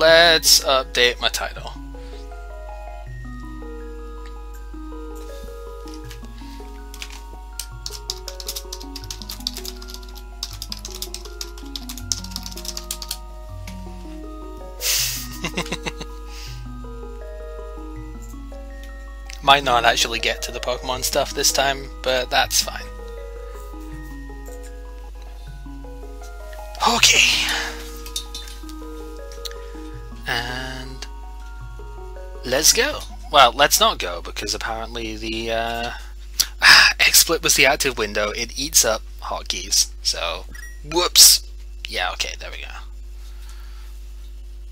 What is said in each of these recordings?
Let's update my title. Might not actually get to the Pokemon stuff this time, but that's fine. Okay. And let's go. Well, let's not go, because apparently the XSplit was the active window. It eats up hotkeys, so whoops. Yeah, okay, there we go.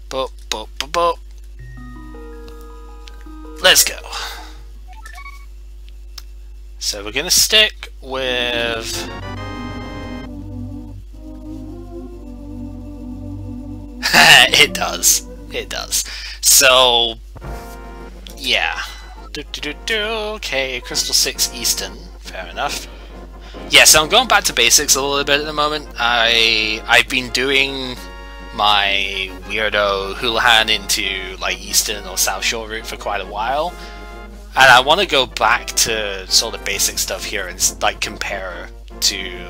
Boop, boop, boop, boop. Let's go. So we're gonna stick with it does. It does. So yeah. Okay, Crystal 6 Eastern. Fair enough. Yeah, so I'm going back to basics a little bit at the moment. I've been doing my weirdo Houlihan into like Eastern or South Shore route for quite a while. And I want to go back to sort of basic stuff here and like compare to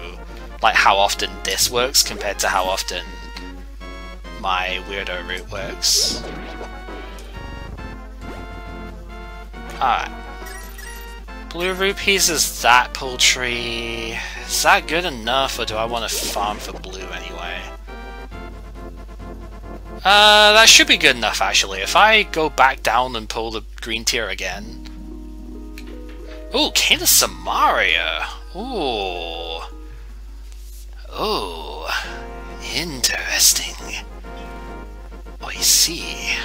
like how often this works compared to how often my weirdo route works. Alright. Blue rupees is that poultry. Is that good enough, or do I want to farm for blue anyway? That should be good enough actually. If I go back down and pull the green tier again. Ooh, Cane of Samaria! Ooh. Ooh. Interesting. I see.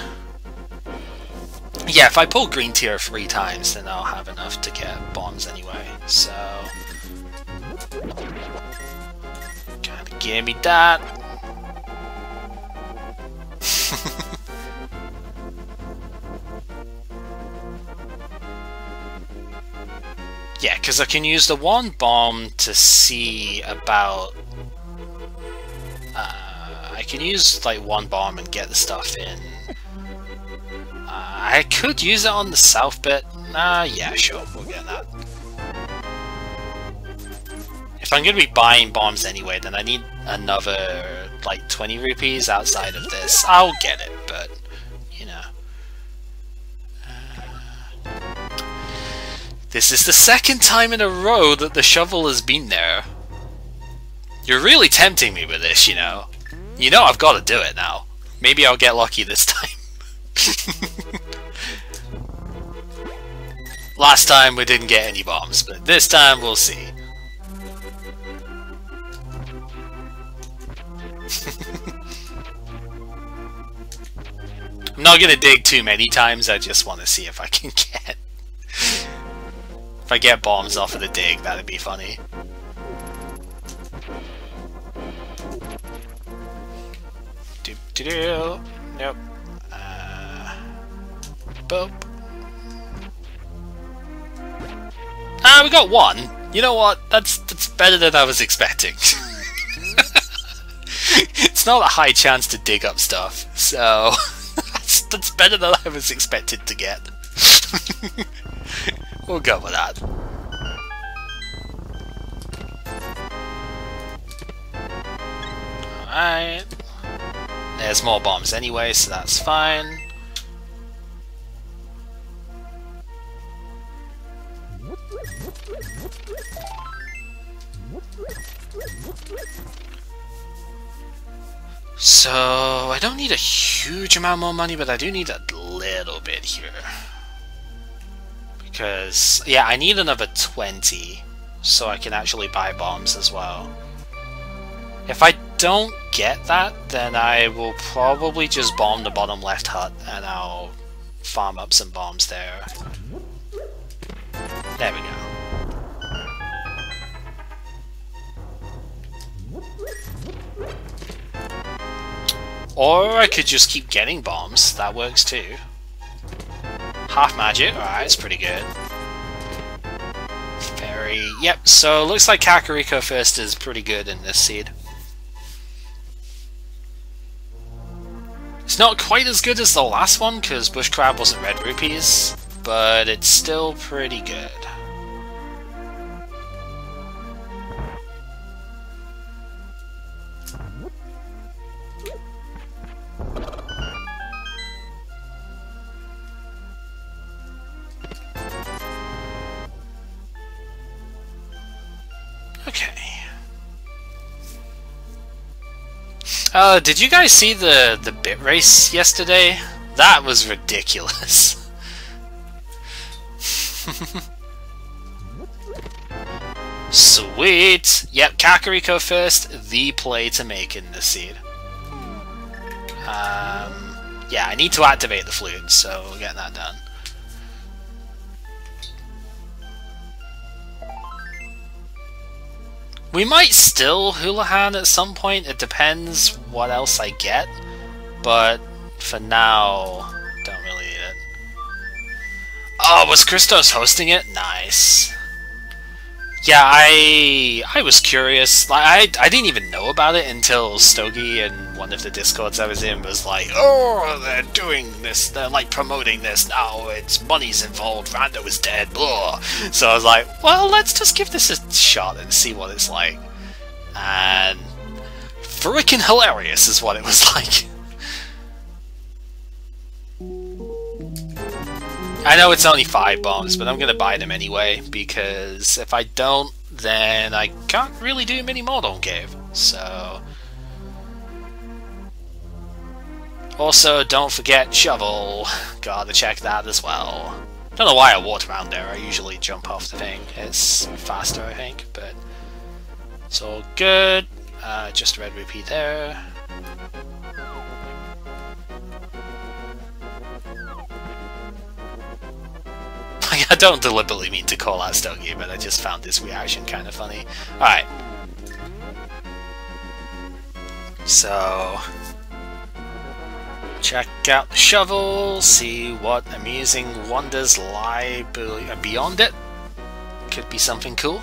Yeah, if I pull green tier 3 times, then I'll have enough to get bombs anyway, so... Gotta give me that. Yeah, because I can use the one bomb to see about... I can use like one bomb and get the stuff in. I could use it on the south bit. Yeah, sure, we'll get that. If I'm going to be buying bombs anyway, then I need another like 20 rupees outside of this. I'll get it, but you know. This is the second time in a row that the shovel has been there. You're really tempting me with this, you know. You know I've got to do it now. Maybe I'll get lucky this time. Last time we didn't get any bombs, but this time we'll see. I'm not gonna dig too many times, I just want to see if I can get... If I get bombs off of the dig, that'd be funny. Doop-de-doo. Nope. Boop. Ah, we got one! You know what? That's better than I was expecting. It's not a high chance to dig up stuff, so... that's better than I was expected to get. We'll go with that. Alright. There's more bombs anyway, so that's fine. So, I don't need a huge amount more money, but I do need a little bit here. Because, yeah, I need another 20, so I can actually buy bombs as well. If I don't get that, then I will probably just bomb the bottom left hut, and I'll farm up some bombs there. There we go. Or I could just keep getting bombs, that works too. Half magic, alright, it's pretty good. Fairy, yep, so looks like Kakariko first is pretty good in this seed. It's not quite as good as the last one, because Bush Crab wasn't red rupees, but it's still pretty good. Okay. Did you guys see the bit race yesterday? That was ridiculous. Sweet! Yep, Kakariko first, the play to make in this seed. Yeah, I need to activate the flute, so we'll get that done. We might still Houlihan at some point, it depends what else I get, but for now, don't really need it. Oh, was Christos hosting it? Nice. Yeah, I was curious. I didn't even know about it until Stogie in one of the Discords I was in was like, oh, they're doing this, they're like promoting this now, it's money's involved, Rando is dead, blah. So I was like, well, let's just give this a shot and see what it's like. And freaking hilarious is what it was like. I know it's only 5 bombs, but I'm gonna buy them anyway, because if I don't, then I can't really do mini Mordor Cave, so... Also, don't forget Shovel, gotta check that as well. Don't know why I walked around there, I usually jump off the thing, it's faster I think, but... It's all good, just a red rupee there. I don't deliberately mean to call out Stogie, but I just found this reaction kind of funny. Alright. So... check out the shovel, see what amusing wonders lie beyond it. Could be something cool.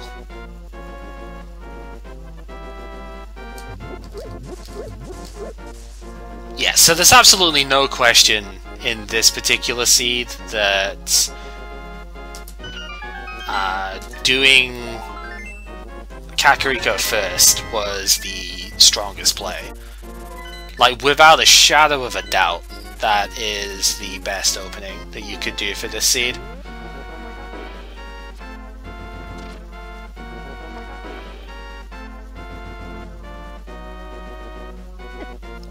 Yeah, so there's absolutely no question in this particular seed that... doing Kakariko first was the strongest play. Like, without a shadow of a doubt, that is the best opening that you could do for this seed.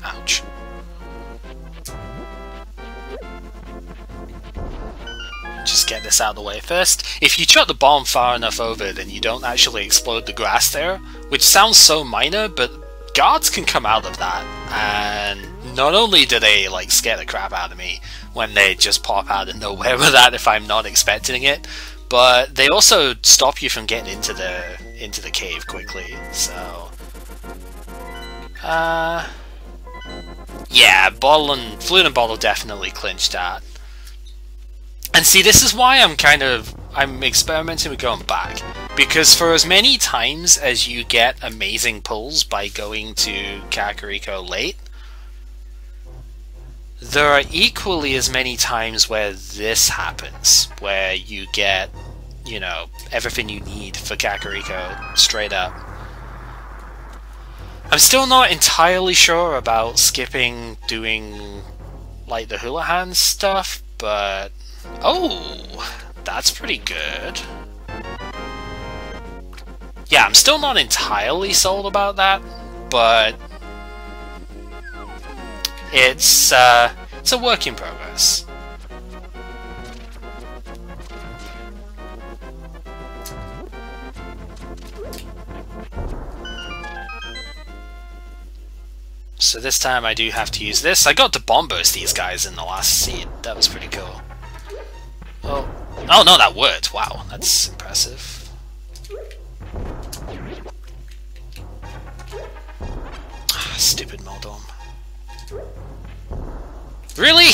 Ouch. Just get this out of the way first. If you chuck the bomb far enough over, then you don't actually explode the grass there, which sounds so minor, but guards can come out of that, and not only do they like scare the crap out of me when they just pop out of nowhere with that if I'm not expecting it, but they also stop you from getting into the cave quickly. So, yeah, Flute and Bottle definitely clinched that. And see, this is why I'm experimenting with going back, because for as many times as you get amazing pulls by going to Kakariko late, there are equally as many times where this happens, where you get, you know, everything you need for Kakariko straight up. I'm still not entirely sure about skipping doing, like, the Houlihan stuff, but... oh, that's pretty good. Yeah, I'm still not entirely sold about that, but it's a work in progress. So this time I do have to use this. I got to bomb burst these guys in the last seed. That was pretty cool. Oh, oh no, that worked. Wow, that's impressive. Stupid Moldom. Really?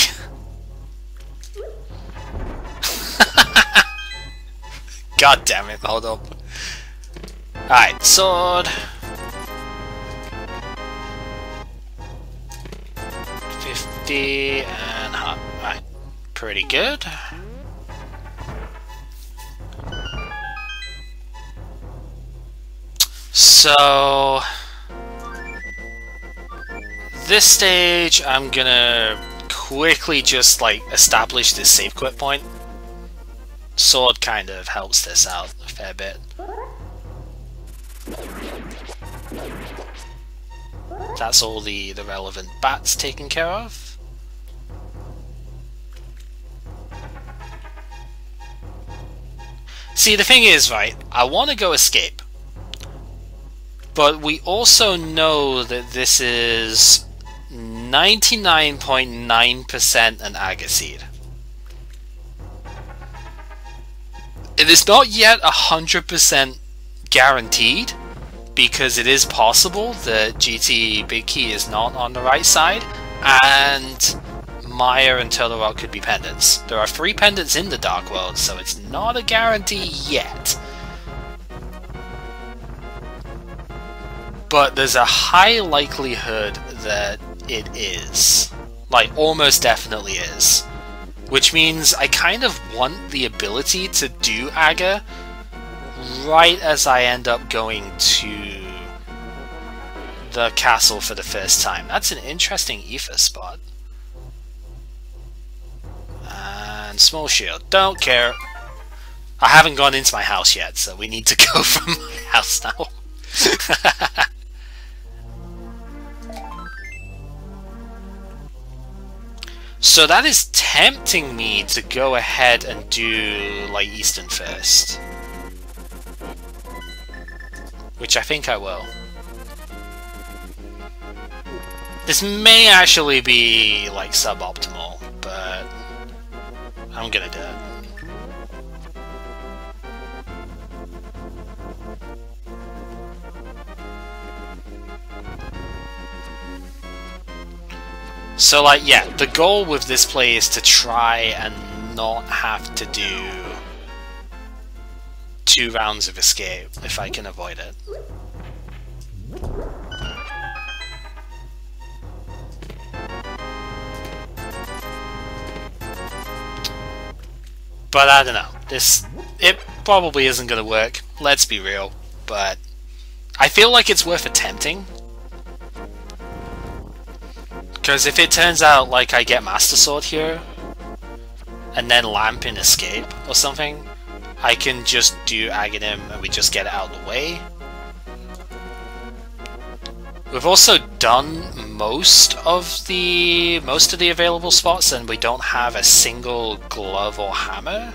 God damn it, Moldom. Alright, sword. 50. 50 and hop. Right, pretty good. So this stage, I'm gonna quickly just like establish this save quit point. Sword kind of helps this out a fair bit. That's all the relevant bats taken care of. See, the thing is, right, I want to go escape. But we also know that this is 99.9% an Aga Seed. It is not yet 100% guaranteed, because it is possible that GT Big Key is not on the right side, and Maya and Turtle Rock could be pendants. There are 3 pendants in the Dark World, so it's not a guarantee yet. But there's a high likelihood that it is. Like, almost definitely is. Which means I kind of want the ability to do Aga right as I end up going to the castle for the first time. That's an interesting Aether spot. And small shield. Don't care. I haven't gone into my house yet, so we need to go from my house now. So that is tempting me to go ahead and do like Eastern first. Which I think I will. This may actually be like suboptimal, but I'm gonna do it. So like, yeah, the goal with this play is to try and not have to do 2 rounds of escape, if I can avoid it. But I don't know, it probably isn't gonna work, let's be real, but I feel like it's worth attempting. Because if it turns out like I get Master Sword here, and then Lamp in Escape or something, I can just do Aghanim and we just get it out of the way. We've also done most of the available spots and we don't have a single glove or hammer.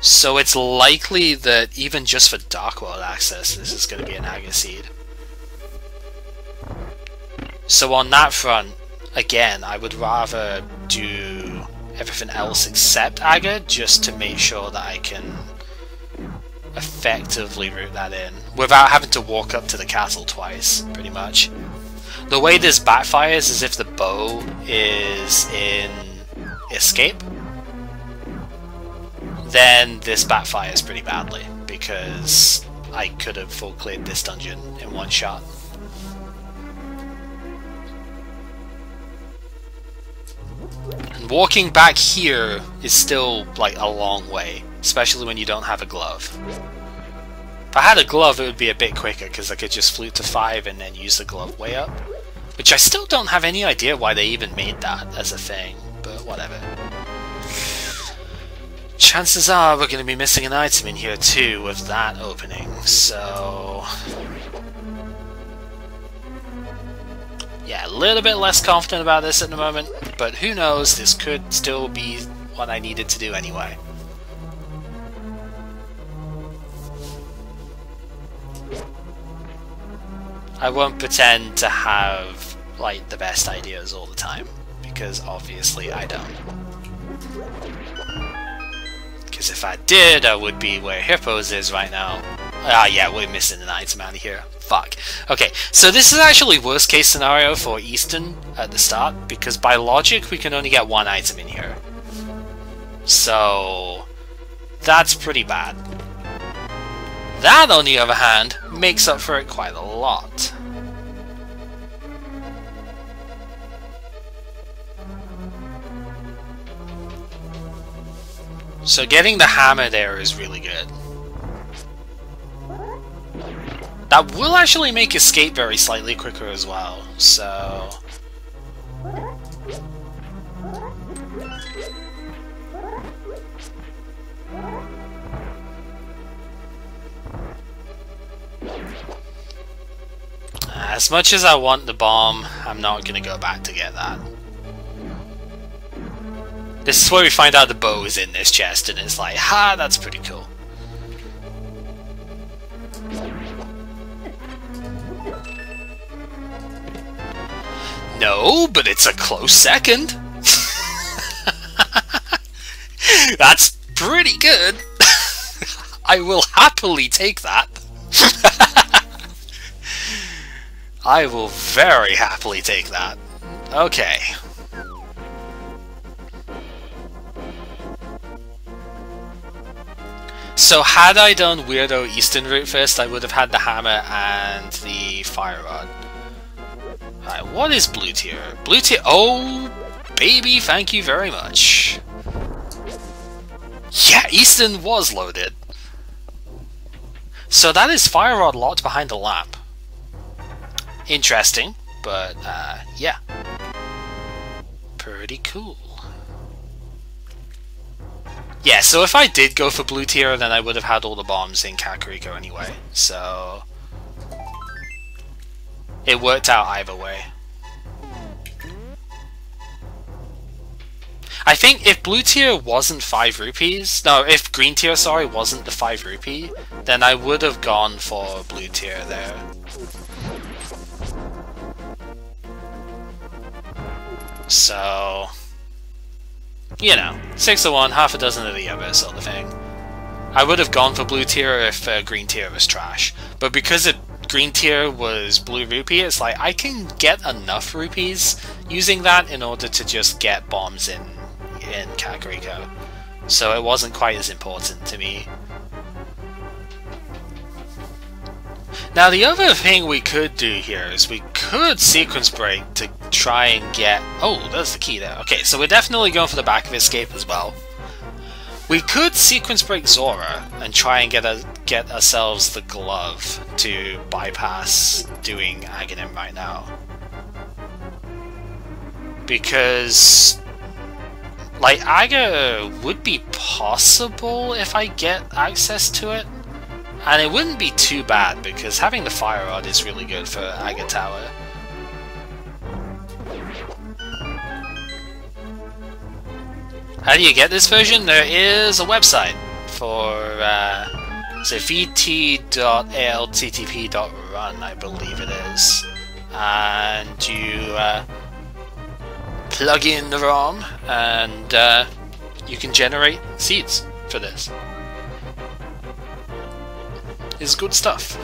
So it's likely that even just for Dark World access, this is going to be an Aga Seed. So on that front, again, I would rather do everything else except Aga, just to make sure that I can effectively route that in, without having to walk up to the castle twice, pretty much. The way this backfires is if the bow is in Escape, then this backfires pretty badly, because I could have full cleared this dungeon in one shot. And walking back here is still like a long way, especially when you don't have a glove. If I had a glove it would be a bit quicker because I could just flute to 5 and then use the glove way up. Which I still don't have any idea why they even made that as a thing, but whatever. Chances are we're going to be missing an item in here too with that opening, so... yeah, a little bit less confident about this at the moment, but who knows, this could still be what I needed to do anyway. I won't pretend to have, like, the best ideas all the time, because obviously I don't. Because if I did, I would be where Hippos is right now. Ah, yeah, we're missing an item out of here. Fuck. Okay, so this is actually worst case scenario for Eastern at the start, because by logic we can only get 1 item in here. So that's pretty bad. That, on the other hand, makes up for it quite a lot. So getting the hammer there is really good. That will actually make escape very slightly quicker as well, so... As much as I want the bomb, I'm not gonna go back to get that. This is where we find out the bow is in this chest, and it's like, ha, that's pretty cool. No, but it's a close second. That's pretty good. I will happily take that. I will very happily take that. Okay. So had I done Weirdo Eastern route first, I would have had the hammer and the fire rod. Alright, what is blue tier? Blue tier, oh baby, thank you very much. Yeah, Eastern was loaded. So that is fire rod locked behind the lamp. Interesting, but yeah. Pretty cool. Yeah, so if I did go for blue tier, then I would have had all the bombs in Kakariko anyway, so... It worked out either way. I think if blue tier wasn't 5 rupees, no, if green tier, sorry, wasn't the 5 rupee, then I would have gone for blue tier there. So, you know, 6 of one, half a dozen of the other sort of thing. I would have gone for blue tier if green tier was trash, but because green tier was blue rupee, it's like I can get enough rupees using that in order to just get bombs in Kakariko. So it wasn't quite as important to me. Now the other thing we could do here is we could sequence break to try and get... Oh, that's the key there. Okay, so we're definitely going for the back of escape as well. We could sequence break Zora and try and get ourselves the glove to bypass doing Aghanim right now. Because... like, Aga would be possible if I get access to it. And it wouldn't be too bad, because having the fire rod is really good for Aga Tower. How do you get this version? There is a website for vt.alttp.run, I believe it is. And you plug in the ROM, and you can generate seeds for this. It's good stuff.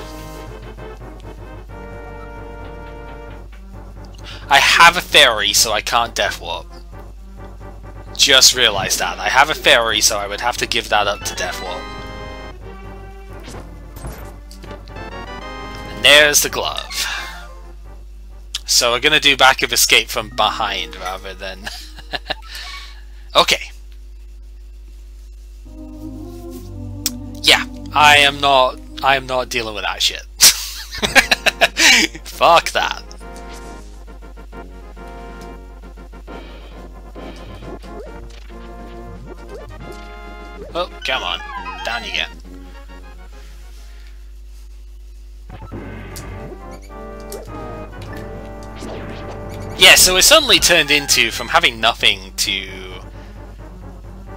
I have a fairy, so I can't death warp. Just realized that. I have a fairy, so I would have to give that up to death warp. And there's the glove. So we're gonna do back of escape from behind rather than... Okay. Yeah, I am not dealing with that shit. Fuck that. Oh, come on. Down you get. Yeah, so it suddenly turned into, from having nothing to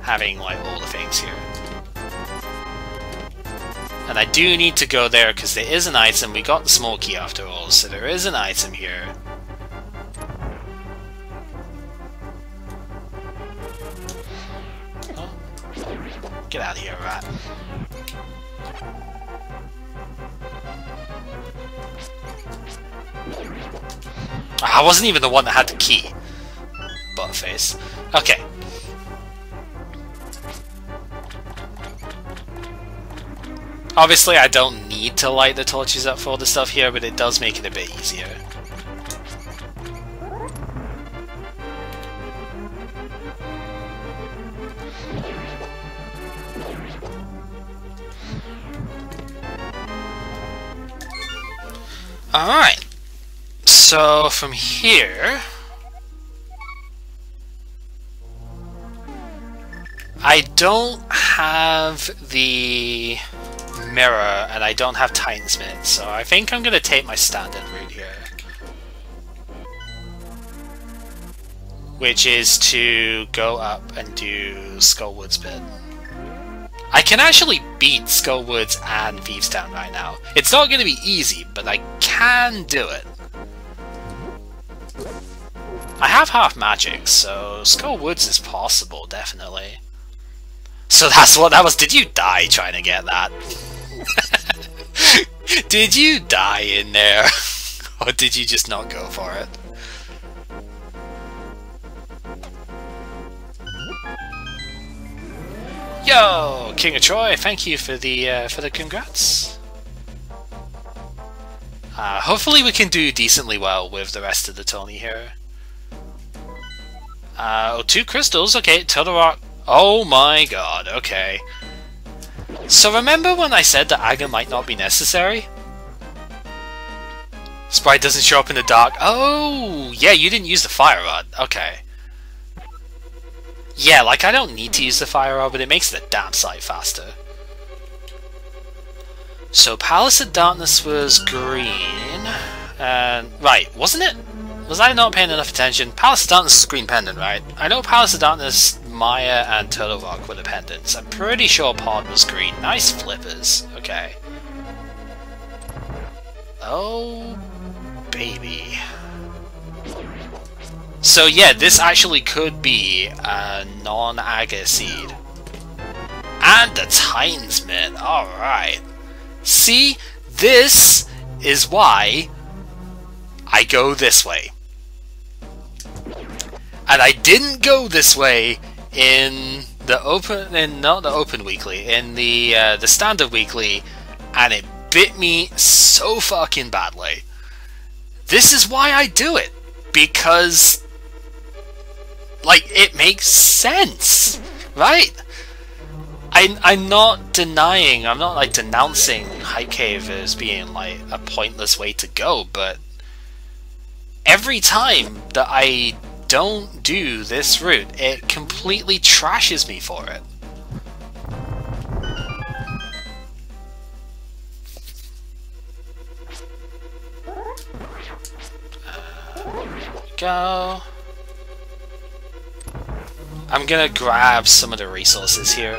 having, like, all the things here. And I do need to go there because there is an item. We got the small key after all, so there is an item here. Oh. Get out of here, rat. I wasn't even the one that had the key. Butterface. Okay. Obviously, I don't need to light the torches up for all the stuff here, but it does make it a bit easier. Alright, so from here, I don't have the mirror and I don't have Titans-Smith, so I think I'm going to take my standard route here. Which is to go up and do Skullwoods Pit. I can actually beat Skullwoods and Thievestown right now. It's not going to be easy, but I can do it. I have half magic, so Skullwoods is possible, definitely. So that's what that was. Did you die trying to get that? Did you die in there? Or did you just not go for it? Yo, King of Troy, thank you for the congrats. Hopefully we can do decently well with the rest of the Tony here. Oh, 2 crystals, okay, Turtle Rock. Oh my god, okay. So remember when I said that Aga might not be necessary? Sprite doesn't show up in the dark. Oh, yeah, you didn't use the Fire Rod, okay. Yeah, like, I don't need to use the Fire Rod, but it makes it a damn sight faster. So, Palace of Darkness was green, and... right, wasn't it? Was I not paying enough attention? Palace of Darkness is green pendant, right? I know Palace of Darkness, Maya, and Turtle Rock were the pendants. I'm pretty sure Pod was green. Nice flippers. Okay. Oh, baby. So yeah, this actually could be a non-Aga seed. And the Titans-Smith, alright. See, this is why I go this way. And I didn't go this way in the open, not the open weekly, in the standard weekly, and it bit me so fucking badly. This is why I do it, because, like, it makes sense, right? I'm not denying, I'm not like denouncing Hype Cave as being like a pointless way to go, but every time that I don't do this route, it completely trashes me for it. Go. I'm gonna grab some of the resources here.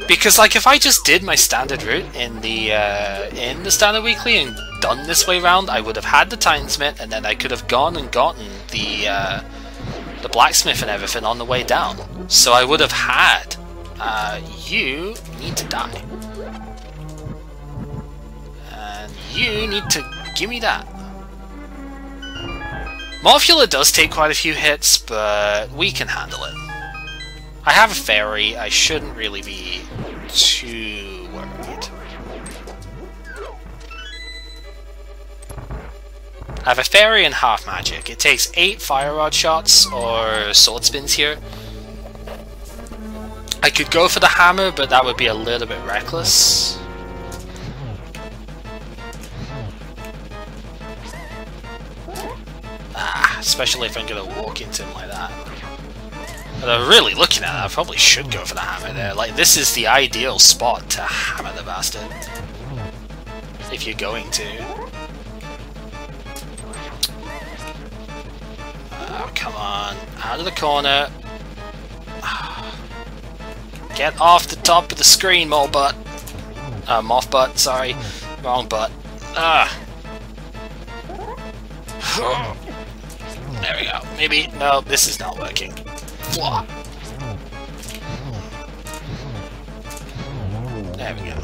Because, like, if I just did my standard route in the standard weekly and done this way round, I would have had the Titans-Smith, and then I could have gone and gotten the blacksmith and everything on the way down. So I would have had. You need to die, and you need to give me that. Morphula does take quite a few hits, but we can handle it. I have a fairy, I shouldn't really be too worried. I have a fairy and half magic. It takes 8 fire rod shots or sword spins here. I could go for the hammer, but that would be a little bit reckless. Especially if I'm going to walk into him like that. But I'm really looking at it, I probably should go for the hammer there. Like, this is the ideal spot to hammer the bastard. If you're going to. Oh, come on. Out of the corner. Get off the top of the screen, Moth butt, sorry. Wrong butt. There we go. Maybe. No, this is not working. Flop. There we go.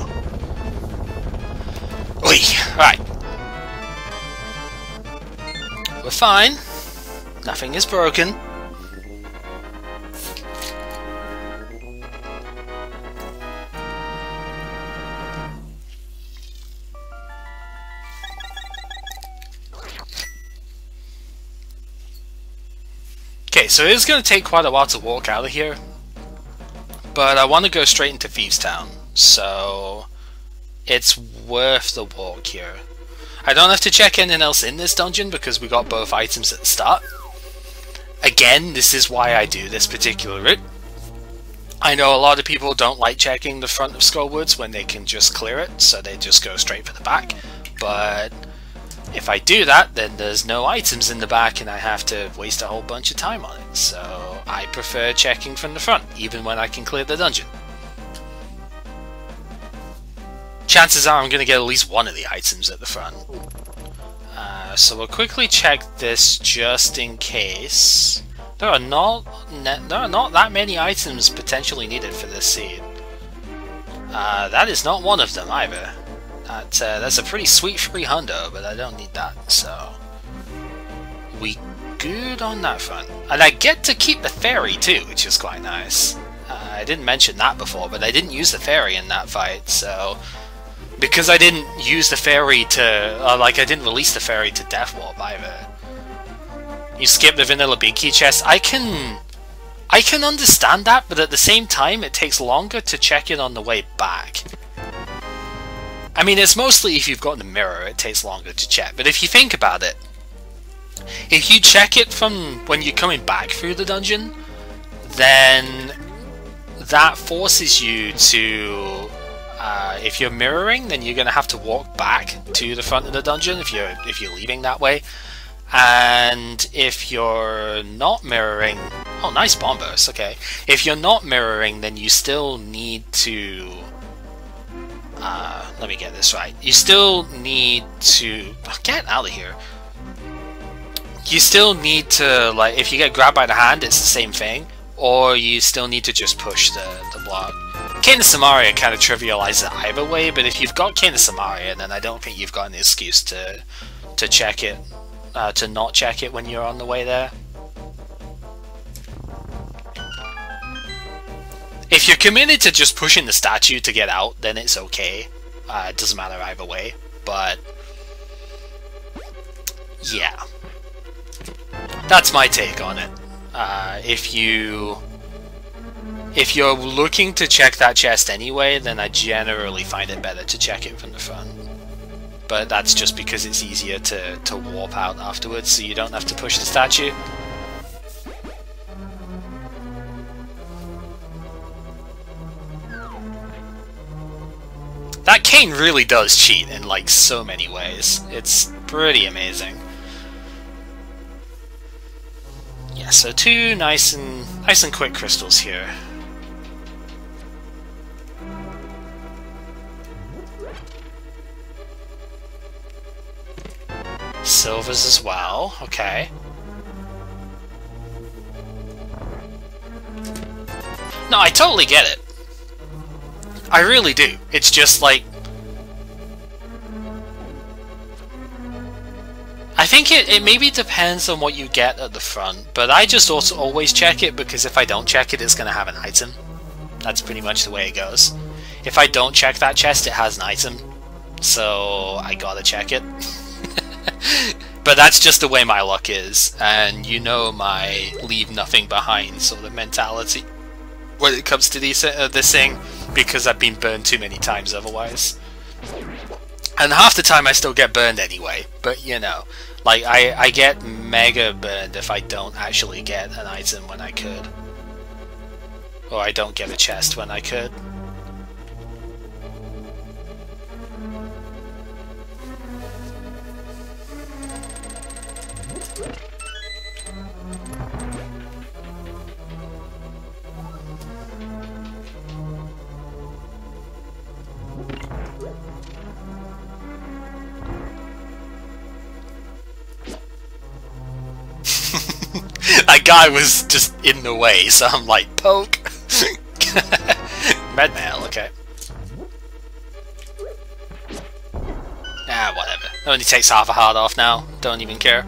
Oi! Right. We're fine. Nothing is broken. Okay, so it is going to take quite a while to walk out of here, but I want to go straight into Thievestown, so it's worth the walk here. I don't have to check anything else in this dungeon because we got both items at the start. Again, this is why I do this particular route. I know a lot of people don't like checking the front of Skullwoods when they can just clear it, so they just go straight for the back. But if I do that, then there's no items in the back and I have to waste a whole bunch of time on it. So I prefer checking from the front, even when I can clear the dungeon. Chances are I'm going to get at least one of the items at the front. So we'll quickly check this just in case. There are not that many items potentially needed for this seed. That is not one of them either. That's a pretty sweet free hundo, but I don't need that, so we good on that front. And I get to keep the ferry too, which is quite nice. I didn't mention that before, but I didn't use the ferry in that fight, so because I didn't use the ferry to, I didn't release the ferry to Death Warp either. You skip the vanilla big key chest. I can understand that, but at the same time, it takes longer to check it on the way back. I mean, it's mostly if you've got the mirror, it takes longer to check. But if you think about it, if you check it from when you're coming back through the dungeon, then that forces you to, if you're mirroring, then you're going to have to walk back to the front of the dungeon if you're leaving that way. And if you're not mirroring, oh, nice bomb burst, okay. If you're not mirroring, then you still need to, let me get this right. You still need to, get out of here. You still need to, like, if you get grabbed by the hand, it's the same thing. Or you still need to just push the block. Cane of Samaria kind of trivializes it either way, but if you've got Cane of Samaria, then I don't think you've got an excuse to check it. To not check it when you're on the way there. If you're committed to just pushing the statue to get out, then it's okay. It doesn't matter either way, but yeah. That's my take on it. If you're looking to check that chest anyway, then I generally find it better to check it from the front. But that's just because it's easier to warp out afterwards, so you don't have to push the statue. That cane really does cheat in like so many ways. It's pretty amazing. Yeah, so two nice and quick crystals here. Silvers as well, okay. No, I totally get it. I really do. It's just like, I think it maybe depends on what you get at the front, but I just also always check it because if I don't check it, it's going to have an item. That's pretty much the way it goes. If I don't check that chest, it has an item, so I gotta check it. But that's just the way my luck is, and you know my leave nothing behind sort of mentality when it comes to this thing, because I've been burned too many times otherwise. And half the time I still get burned anyway, but you know, like I get mega burned if I don't actually get an item when I could. Or I don't get a chest when I could. That guy was just in the way, so I'm like, poke! Red mail, okay. Ah, whatever. It only takes half a heart off now, don't even care.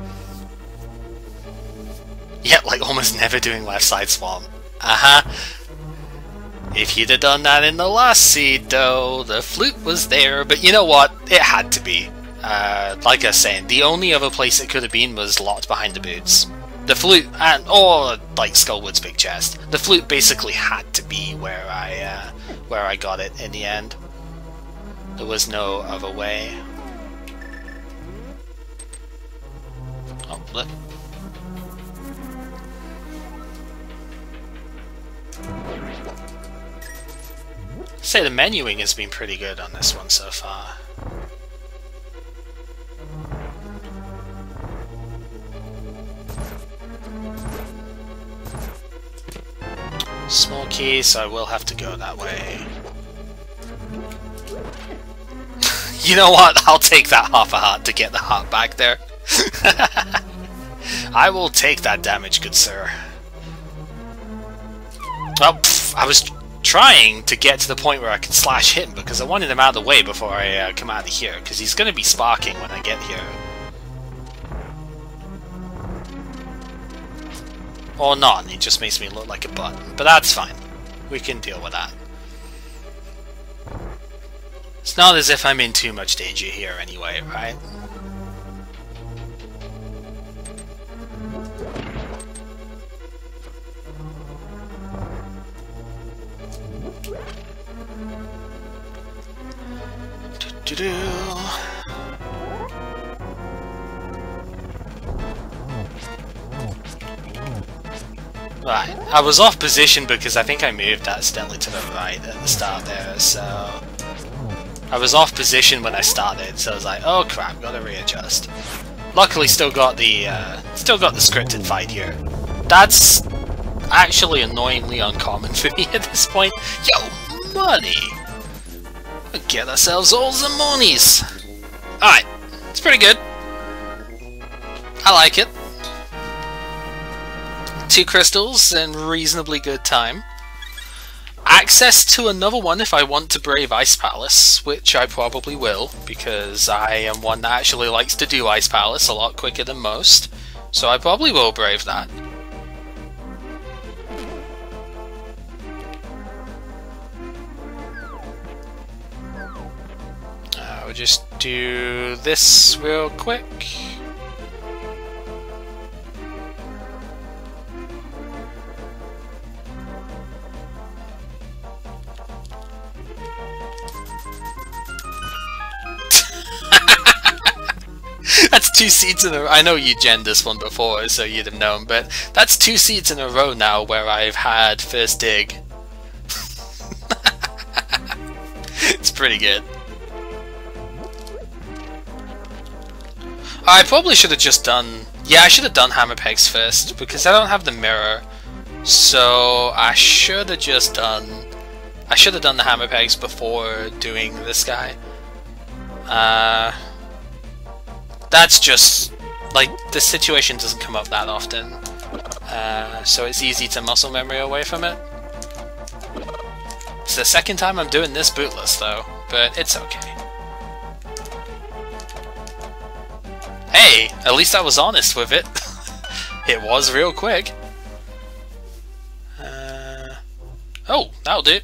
Yet, like, almost never doing left side swamp. If you'd have done that in the last seed, though, the flute was there, but you know what? It had to be. Like I was saying, the only other place it could have been was locked behind the boots. The flute, or like Skullwood's big chest. The flute basically had to be where I got it in the end. There was no other way. Oh, flip. Say the menuing has been pretty good on this one so far. Small key, so I will have to go that way. You know what? I'll take that half a heart to get the heart back there. I will take that damage, good sir. Well, I was trying to get to the point where I could slash him because I wanted him out of the way before I come out of here, because he's going to be sparking when I get here. Or not, it just makes me look like a butt. But that's fine. We can deal with that. It's not as if I'm in too much danger here anyway, right? Right, I was off position because I think I moved accidentally to the right at the start there, so... I was off position when I started, so I was like, oh crap, gotta readjust. Luckily still got the scripted fight here. That's actually annoyingly uncommon for me at this point. Yo, money! We'll get ourselves all the monies! Alright, it's pretty good. I like it. 2 crystals and reasonably good time. Access to another one if I want to brave Ice Palace, which I probably will, because I am one that actually likes to do Ice Palace a lot quicker than most, so I probably will brave that. We'll just do this real quick. That's 2 seeds in a row. I know you genned this one before, so you'd have known, but that's 2 seeds in a row now where I've had first dig. It's pretty good. I probably should have just done... Yeah, I should have done hammer pegs first, because I don't have the mirror. So I should have just done... I should have done the hammer pegs before doing this guy. That's just... like, this situation doesn't come up that often. So it's easy to muscle memory away from it. It's the second time I'm doing this bootless though, but it's okay. Hey, at least I was honest with it. It was real quick. Oh, that'll do.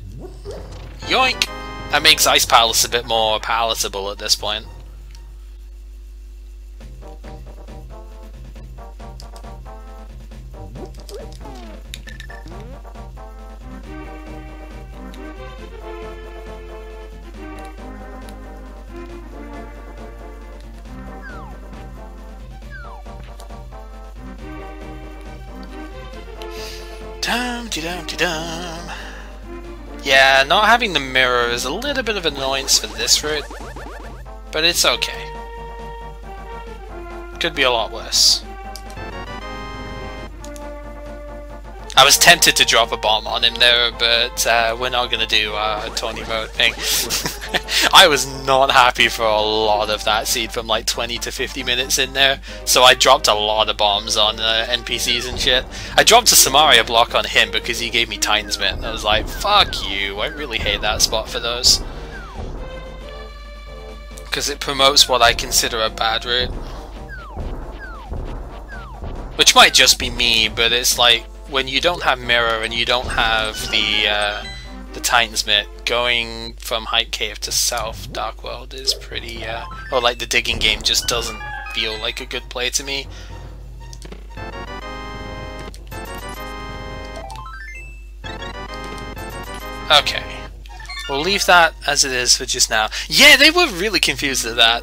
Yoink! That makes Ice Palace a bit more palatable at this point. Dum-de-dum-de-dum. Yeah, not having the mirror is a little bit of an annoyance for this route, but it's okay. Could be a lot worse. I was tempted to drop a bomb on him there, but we're not going to do a Tony mode thing. I was not happy for a lot of that seed from like 20 to 50 minutes in there, so I dropped a lot of bombs on NPCs and shit. I dropped a Samaria block on him because he gave me Tinesmith, and I was like, fuck you, I really hate that spot for those. Because it promotes what I consider a bad route. Which might just be me, but it's like, when you don't have mirror and you don't have the Tinesmith, going from Hype Cave to South Dark World is pretty, or like the digging game just doesn't feel like a good play to me. Okay. We'll leave that as it is for just now. Yeah, they were really confused at that.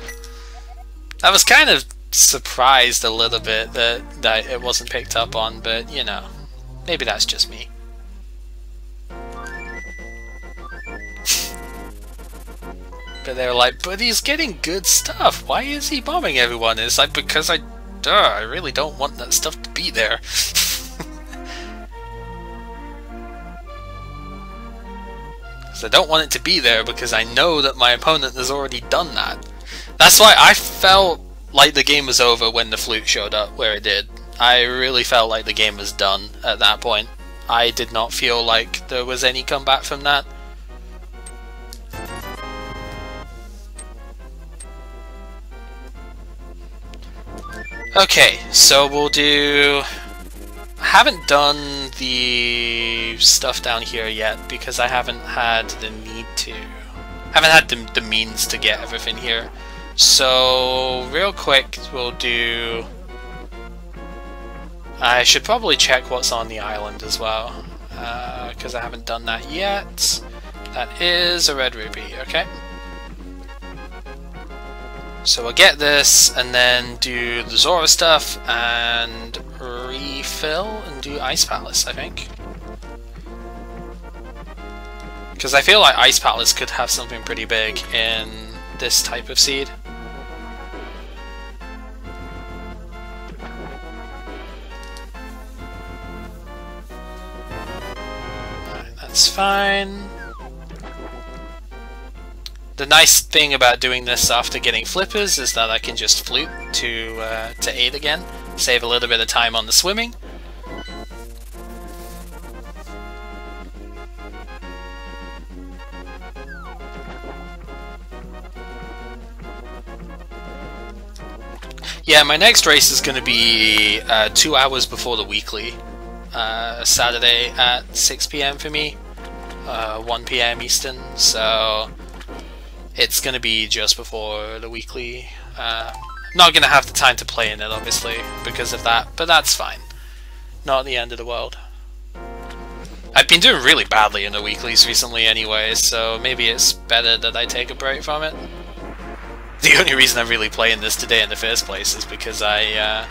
I was kind of surprised a little bit that it wasn't picked up on, but you know, maybe that's just me. But they were like, but he's getting good stuff, why is he bombing everyone? And it's like, because I really don't want that stuff to be there. I don't want it to be there because I know that my opponent has already done that. That's why I felt like the game was over when the flute showed up where it did. I really felt like the game was done at that point. I did not feel like there was any comeback from that. Okay, so we'll do... I haven't done the stuff down here yet because I haven't had the need to. I haven't had the means to get everything here. So real quick we'll do... I should probably check what's on the island as well because I haven't done that yet. That is a red rupee, okay. So we'll get this and then do the Zora stuff and refill and do Ice Palace, I think. Because I feel like Ice Palace could have something pretty big in this type of seed. Alright, that's fine. The nice thing about doing this after getting flippers is that I can just flute to 8 again, save a little bit of time on the swimming. Yeah, my next race is going to be 2 hours before the weekly, Saturday at 6 PM for me, 1 PM Eastern, so... It's going to be just before the weekly. Not going to have the time to play in it, obviously, because of that, but that's fine. Not the end of the world. I've been doing really badly in the weeklies recently anyway, so maybe it's better that I take a break from it. The only reason I'm really playing this today in the first place is because I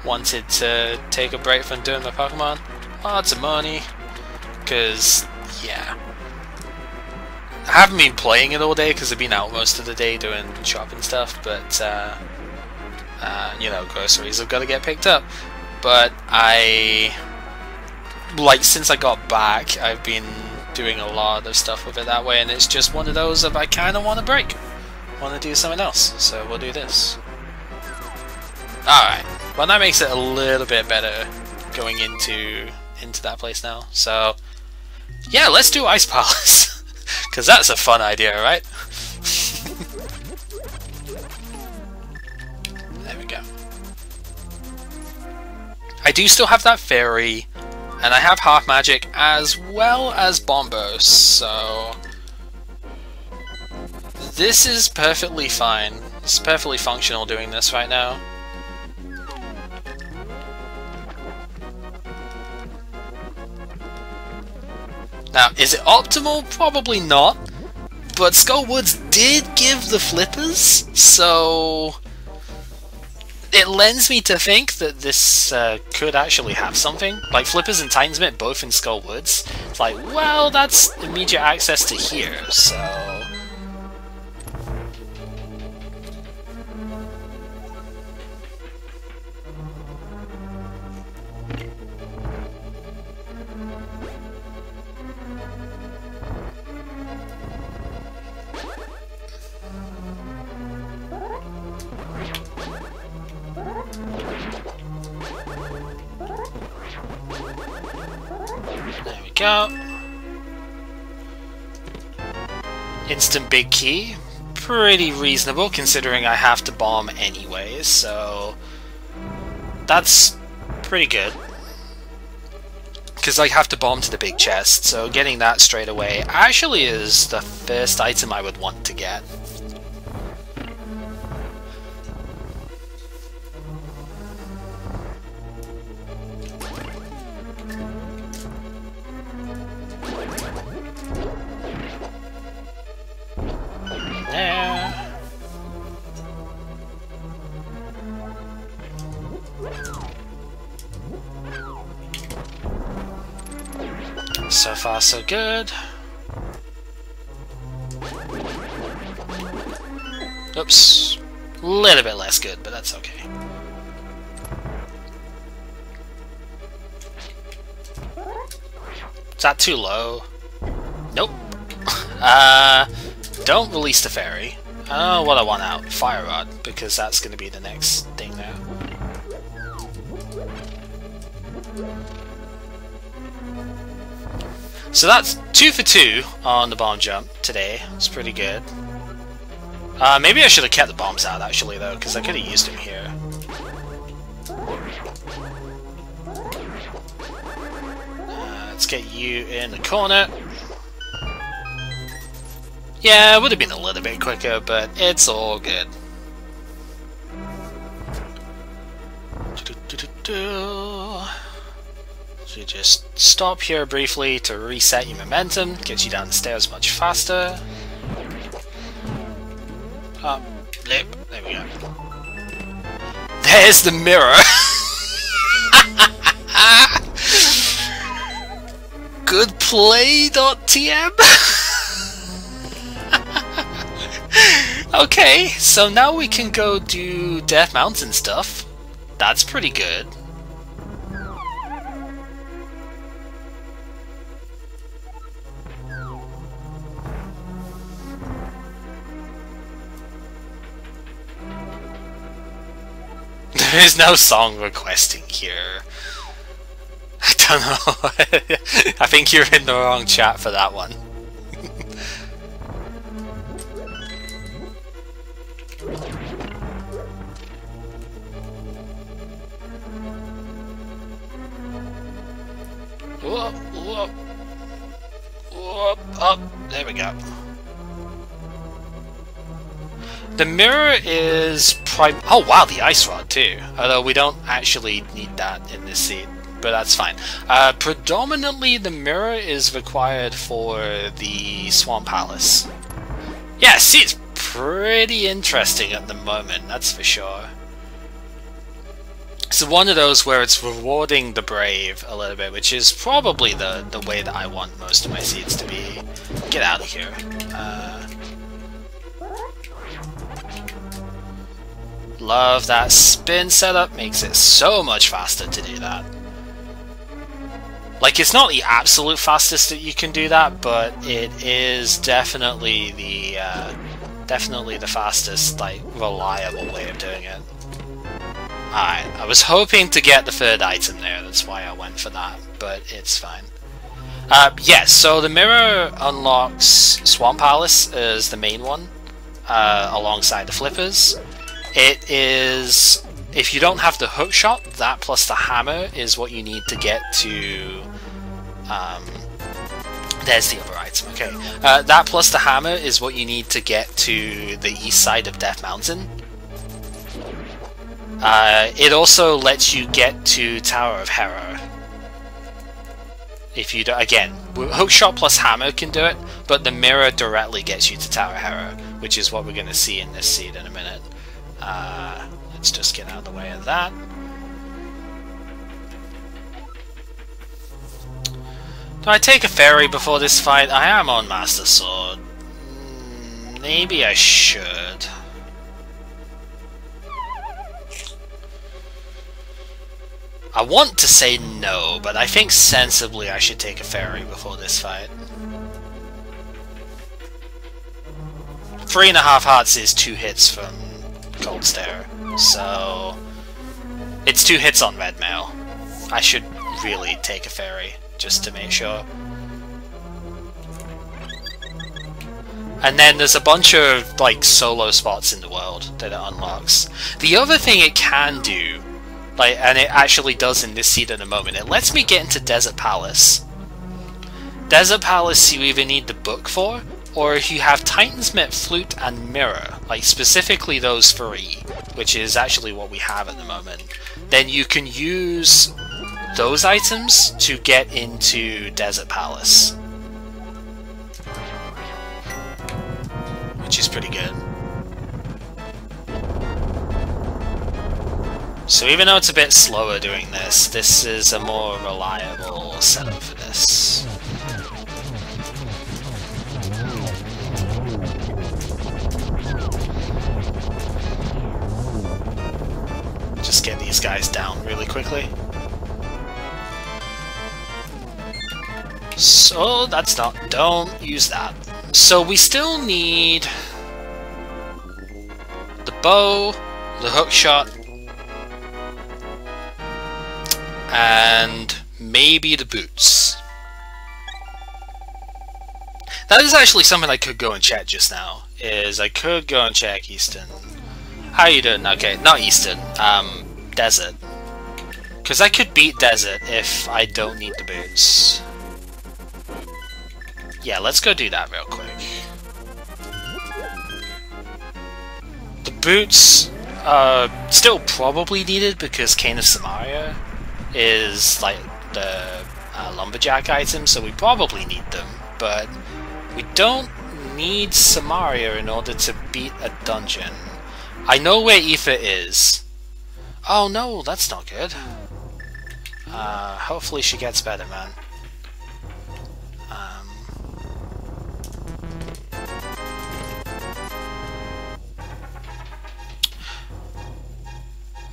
wanted to take a break from doing my Pokemon. Lots of money. Because, yeah. I haven't been playing it all day because I've been out most of the day doing shopping stuff, but you know, groceries have got to get picked up. But since I got back, I've been doing a lot of stuff with it that way, and it's just one of those of I kind of want to break, want to do something else, so we'll do this. Alright, well that makes it a little bit better going into that place now. So yeah, let's do Ice Palace. Because that's a fun idea, right? There we go. I do still have that fairy, and I have half magic as well as Bombos, so this is perfectly fine. It's perfectly functional doing this right now. Now, is it optimal? Probably not, but Skullwoods did give the flippers, so it lends me to think that this could actually have something. Like, flippers and Titans both in Skullwoods. It's like, well, that's immediate access to here, so... There we go. Instant big key. Pretty reasonable considering I have to bomb anyways, so that's pretty good. Because I have to bomb to the big chest, so getting that straight away actually is the first item I would want to get. So far, so good. Oops. A little bit less good, but that's okay. Is that too low? Nope. Don't release the fairy. I don't know what I want out. Fire Rod, because that's going to be the next thing now. So that's 2 for 2 on the bomb jump today. It's pretty good. Maybe I should have kept the bombs out actually though, because I could have used them here. Let's get you in the corner. Yeah, it would have been a little bit quicker, but it's all good. So you just stop here briefly to reset your momentum, gets you down the stairs much faster. Up, lip, there we go. There's the mirror! Good play, .tm! Okay, so now we can go do Death Mountain stuff. That's pretty good. There is no song requesting here. I don't know. I think you're in the wrong chat for that one. Whoop, whoop. Whoop, up. There we go. The mirror is oh wow, the ice rod too. Although we don't actually need that in this scene, but that's fine. Predominantly the mirror is required for the Swamp Palace. Yeah, see, it's pretty interesting at the moment, that's for sure. It's one of those where it's rewarding the brave a little bit, which is probably the way that I want most of my seeds to be. Get out of here. Love that spin setup, makes it so much faster to do that. Like, it's not the absolute fastest that you can do that, but it is definitely the fastest, like, reliable way of doing it. Alright, I was hoping to get the third item there, that's why I went for that, but it's fine. Yes, so the mirror unlocks Swamp Palace as the main one, alongside the flippers. It is, if you don't have the hook shot, that plus the hammer is what you need to get to, there's the other item, okay. That plus the hammer is what you need to get to the east side of Death Mountain. It also lets you get to Tower of Hera. If you do, again, hookshot plus hammer can do it, but the mirror directly gets you to Tower of Hera, which is what we're going to see in this seed in a minute. Let's just get out of the way of that. Do I take a fairy before this fight? I am on Master Sword. Maybe I should. I want to say no, but I think sensibly I should take a fairy before this fight. 3.5 hearts is 2 hits from Cold Stare, so it's 2 hits on red mail. I should really take a fairy, just to make sure. And then there's a bunch of, like, solo spots in the world that it unlocks. The other thing it can do, like, and it actually does in this seed in a moment, it lets me get into Desert Palace. Desert Palace you either need the book for, or if you have Titansmith, Flute, and Mirror, like specifically those 3, which is actually what we have at the moment, then you can use those items to get into Desert Palace. Which is pretty good. So even though it's a bit slower doing this, this is a more reliable setup for this. these guys down really quickly. So that's not... don't use that. So we still need the bow, the hook shot, and maybe the boots. That is actually something I could go and check just now. Is I could go and check Easton. How you doing? Okay, not Easton. Desert. Because I could beat Desert if I don't need the boots. Yeah, let's go do that real quick. The boots are still probably needed because Cane of Samaria is like the lumberjack item, so we probably need them, but we don't need Samaria in order to beat a dungeon. I know where Aoife is. Oh no, that's not good. Hopefully she gets better, man.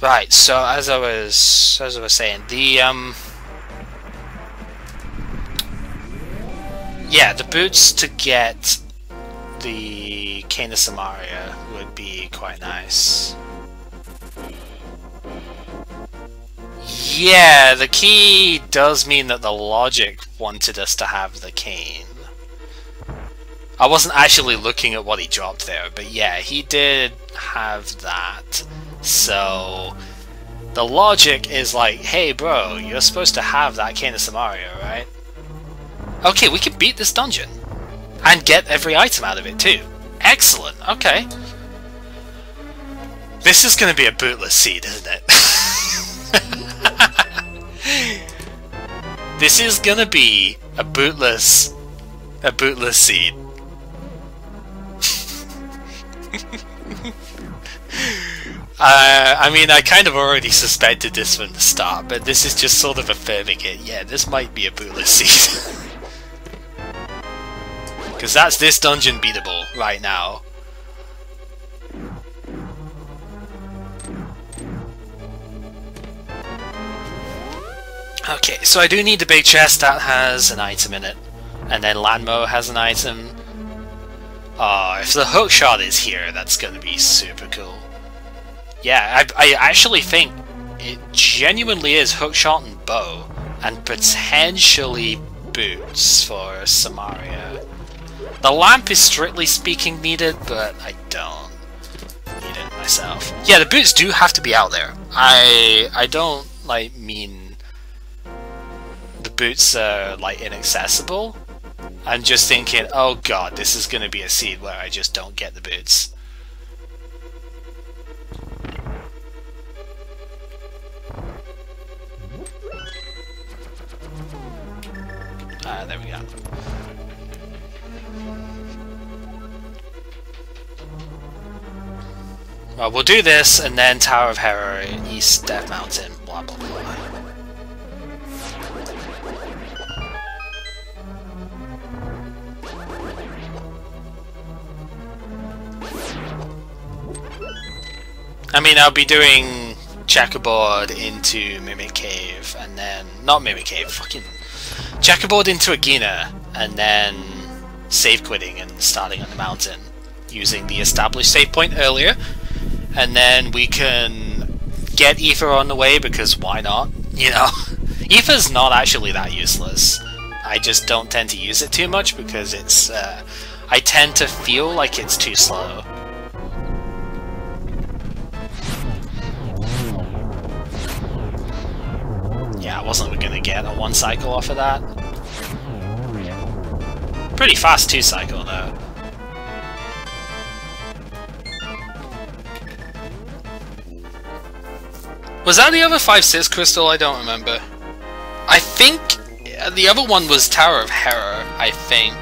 Right, so as I was saying, the yeah, the boots to get the Cane of Samaria would be quite nice. Yeah, the key does mean that the logic wanted us to have the cane. I wasn't actually looking at what he dropped there, but yeah, he did have that. So the logic is like, hey bro, you're supposed to have that Cane of Samaria, right? Okay, we can beat this dungeon. And get every item out of it too. Excellent, okay. This is going to be a bootless seed, isn't it? This is going to be a bootless seed. I mean, I kind of already suspected this from the start, but this is just sort of affirming it. Yeah, this might be a bootless seed. Because that's this dungeon beatable right now. Okay, so I do need the big chest that has an item in it. And then Lanmo has an item. Oh, if the hookshot is here, that's going to be super cool. Yeah, I actually think it genuinely is hookshot and bow, and potentially boots for Samaria. The lamp is strictly speaking needed, but I don't need it myself. Yeah, the boots do have to be out there. I don't like mean the boots are like inaccessible. I'm just thinking, oh god, this is gonna be a seed where I just don't get the boots. There we go. Well, we'll do this, and then Tower of Hera, East Death Mountain, blah blah blah. I mean, I'll be doing Checkerboard into Mimic Cave, and then... not Mimic Cave, fucking... Checkerboard into Agena, and then save quitting and starting on the mountain, using the established save point earlier. And then we can get Aoife on the way, because why not? You know? Aoife's not actually that useless. I just don't tend to use it too much, because it's... I tend to feel like it's too slow. Yeah, I wasn't gonna get a 1 cycle off of that. Pretty fast 2 cycle though. Was that the other 5/6 crystal? I don't remember. I think the other one was Tower of Hera, I think.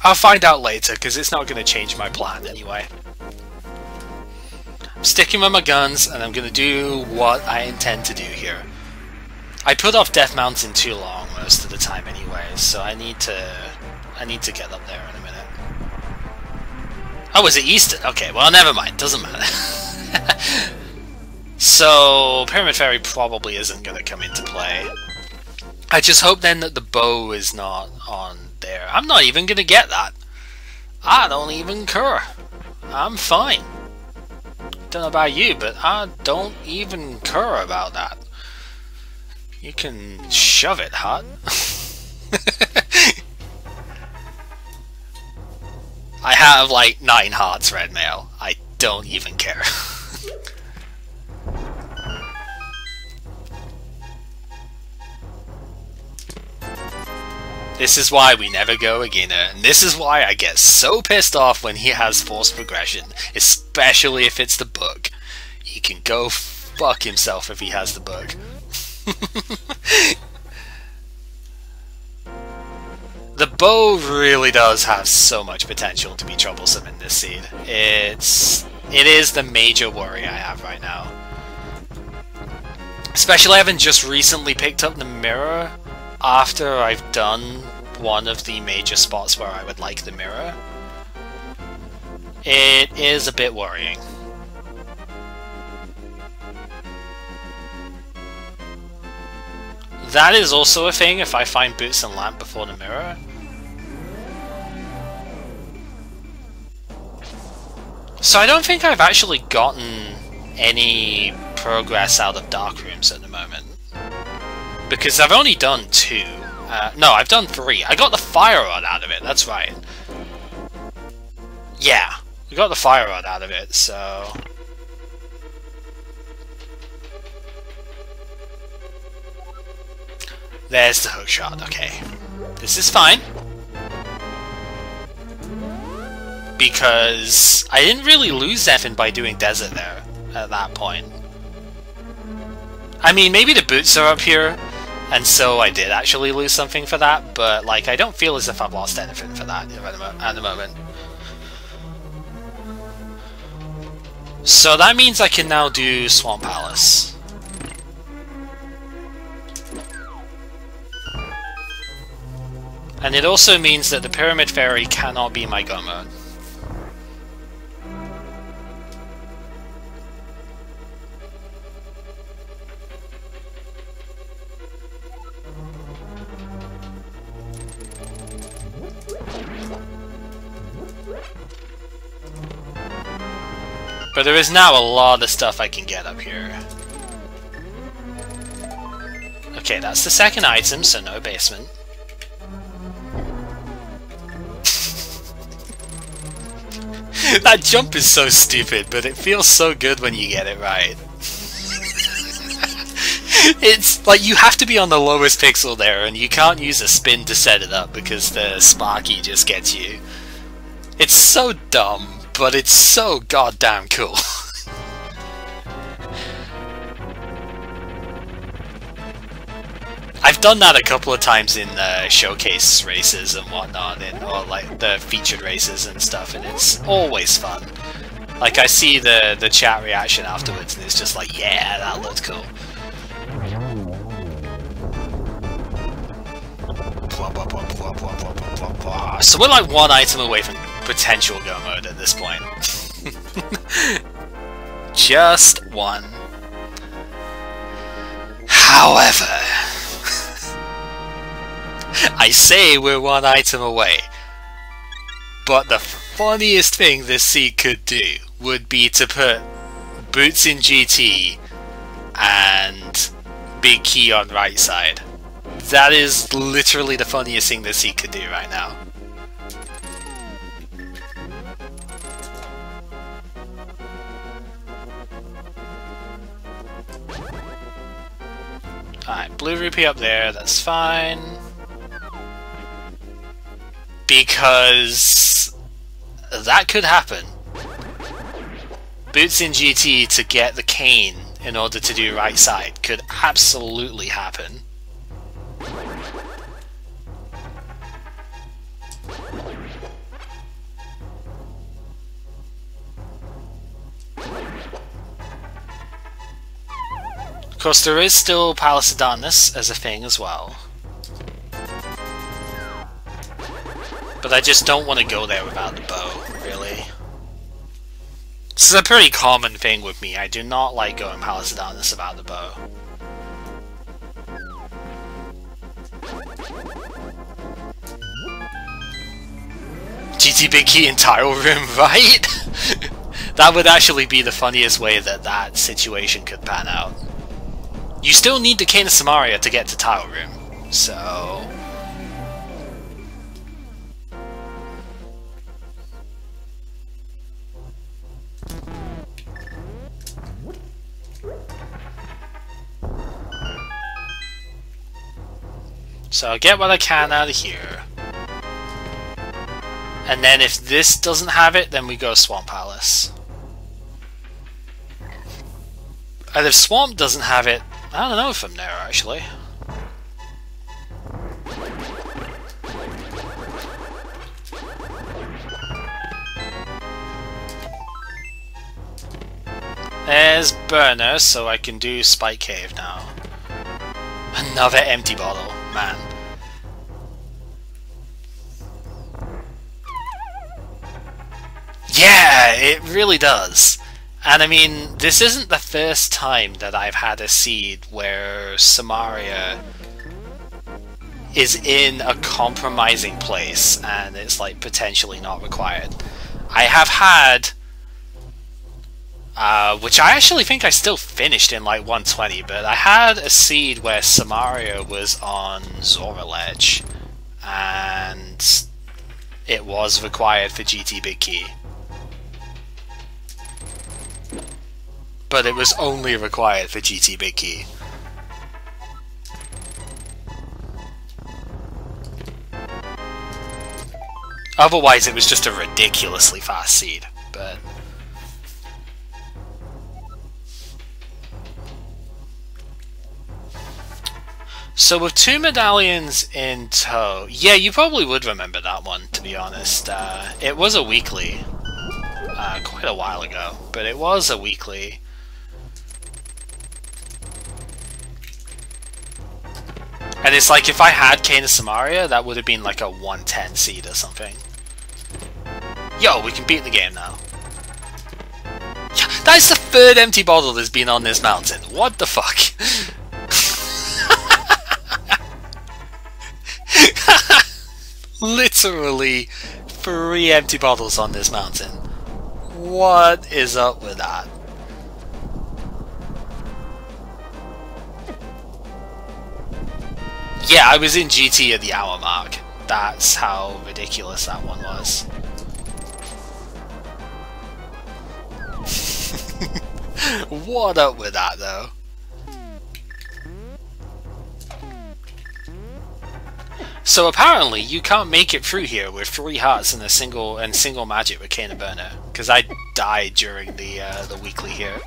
I'll find out later, because it's not going to change my plan anyway. I'm sticking with my guns, and I'm going to do what I intend to do here. I put off Death Mountain too long most of the time anyway, so I need to get up there in a minute. Oh, was it Eastern? Okay, well, never mind. Doesn't matter. So, Pyramid Fairy probably isn't going to come into play. I just hope then that the bow is not on there. I'm not even going to get that. I don't even care. I'm fine. Don't know about you, but I don't even care about that. You can shove it, Hut. I have like 9 hearts, Red Mail. I don't even care. This is why we never go Agina, and this is why I get so pissed off when he has forced progression, especially if it's the book. He can go fuck himself if he has the book. The bow really does have so much potential to be troublesome in this seed. It is the major worry I have right now. Especially having just recently picked up the mirror after I've done one of the major spots where I would like the mirror. It is a bit worrying. That is also a thing if I find Boots and Lamp before the mirror. So I don't think I've actually gotten any progress out of Dark Rooms at the moment. Because I've only done 2. No, I've done 3. I got the Fire Rod out of it, that's right. Yeah, we got the Fire Rod out of it, so... There's the hook shot, okay. This is fine. Because I didn't really lose anything by doing Desert there at that point. I mean, maybe the boots are up here, and so I did actually lose something for that, but like I don't feel as if I've lost anything for that at the moment. So that means I can now do Swamp Palace. And it also means that the Pyramid Fairy cannot be my go mode. But there is now a lot of stuff I can get up here. Okay, that's the second item, so no basement. That jump is so stupid, but it feels so good when you get it right. It's like you have to be on the lowest pixel there, and you can't use a spin to set it up because the Sparky just gets you. It's so dumb, but it's so goddamn cool. I've done that a couple of times in showcase races and whatnot, or like the featured races and stuff, and it's always fun. Like I see the chat reaction afterwards, and it's just like, yeah, that looked cool. So we're like 1 item away from potential go mode at this point. Just 1. However, I say we're 1 item away, but the funniest thing this seed could do would be to put Boots in GT and Big Key on right side. That is literally the funniest thing this seed could do right now. Alright, blue rupee up there, that's fine. Because that could happen. Boots in GT to get the cane in order to do right side could absolutely happen. Of course, there is still Palace of Darkness as a thing as well. But I just don't want to go there without the bow, really. This is a pretty common thing with me. I do not like going Palace of Darkness without the bow. GT Big Key in Tile Room, right? That would actually be the funniest way that that situation could pan out. You still need the Cane of Samaria to get to Tile Room, so... So I'll get what I can out of here. And then if this doesn't have it, then we go Swamp Palace. And if Swamp doesn't have it, I don't know if I'm there actually. There's Burner, so I can do Spike Cave now. Another empty bottle, man. Yeah, it really does. And I mean, this isn't the first time that I've had a seed where Samaria is in a compromising place and it's like potentially not required. I have had, which I actually think I still finished in like 120, but I had a seed where Samaria was on Zoraledge and it was required for GT Big Key. But it was only required for GT Big Key. Otherwise it was just a ridiculously fast seed, but... So with 2 medallions in tow, yeah, you probably would remember that one, to be honest. It was a weekly, quite a while ago, but it was a weekly. And it's like, if I had Cane of Samaria, that would have been like a 110 seed or something. Yo, we can beat the game now. Yeah, that is the 3rd empty bottle that's been on this mountain. What the fuck? Literally 3 empty bottles on this mountain. What is up with that? Yeah, I was in GT at the hour mark. That's how ridiculous that one was. What up with that though? So apparently you can't make it through here with 3 hearts and single magic with Cane of Burner, because I died during the weekly here.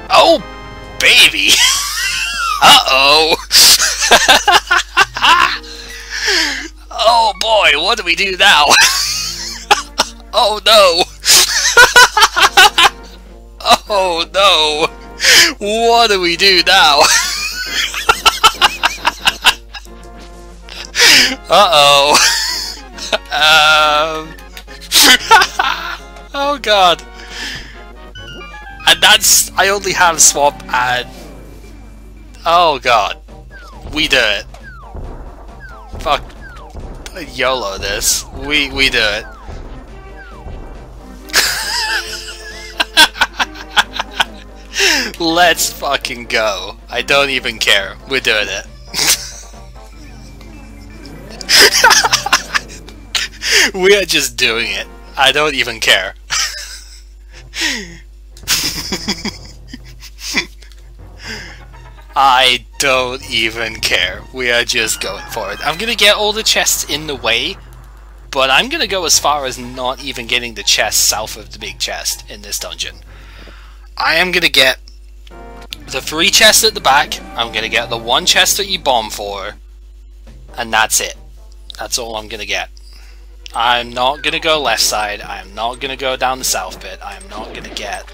Oh, baby! Uh-oh! Oh boy, what do we do now? Oh no! Oh no! What do we do now? Uh-oh! Oh god! And that's... I only have Swamp and... Oh god. We do it. Fuck. YOLO this. We do it. Let's fucking go. I don't even care. We're doing it. We are just doing it. I don't even care. I don't even care. We are just going for it. I'm gonna get all the chests in the way, but I'm gonna go as far as not even getting the chest south of the big chest in this dungeon. I am gonna get the 3 chests at the back, I'm gonna get the 1 chest that you bomb for, and that's it. That's all I'm gonna get. I'm not gonna go left side, I am not gonna go down the south bit, I am not gonna get...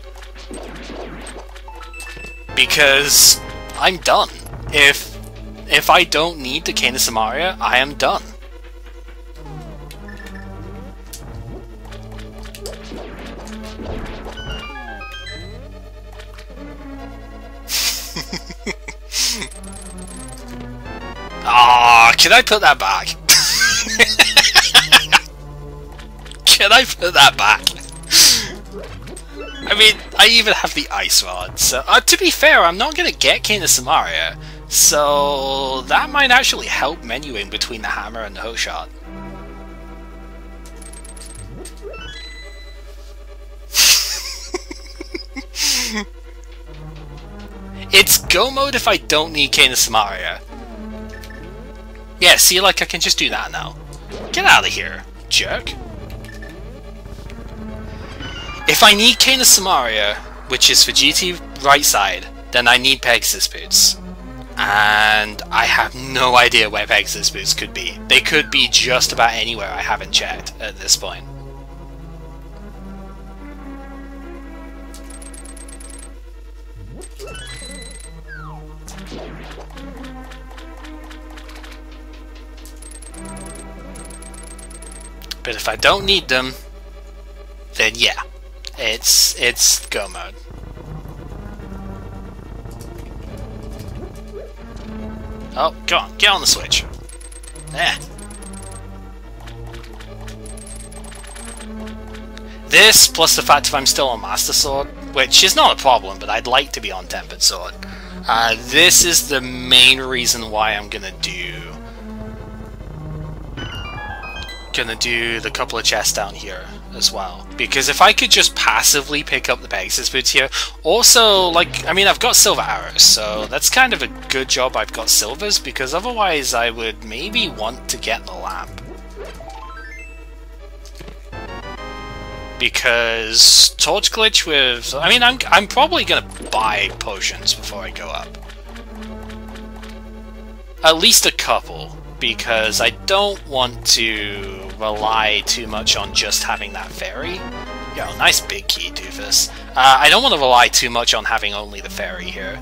Because I'm done. If I don't need the Cane of Samaria, I am done. Can I put that back? Can I put that back? I mean, I even have the ice rod, so... to be fair, I'm not gonna get Cane of Samaria, so that might actually help menuing between the hammer and the hoe shot. It's go mode if I don't need Cane of Samaria. Yeah, see, like, I can just do that now. Get out of here, jerk. If I need Cane of Samaria, which is for GT right side, then I need Pegasus Boots. And I have no idea where Pegasus Boots could be. They could be just about anywhere I haven't checked at this point. But if I don't need them, then yeah, it's go mode. Oh, go on, get on the switch. There. This, plus the fact if I'm still on Master Sword, which is not a problem, but I'd like to be on Tempered Sword. This is the main reason why I'm gonna do the couple of chests down here as well, because if I could just passively pick up the Pegasus Boots here, also, like, I mean, I've got silver arrows, so that's kind of a good job I've got silvers, because otherwise I would maybe want to get the lamp. Because torch glitch with, I mean, I'm probably gonna buy potions before I go up. At least a couple, because I don't want to rely too much on just having that fairy. Yo, nice big key, doofus. I don't want to rely too much on having only the fairy here.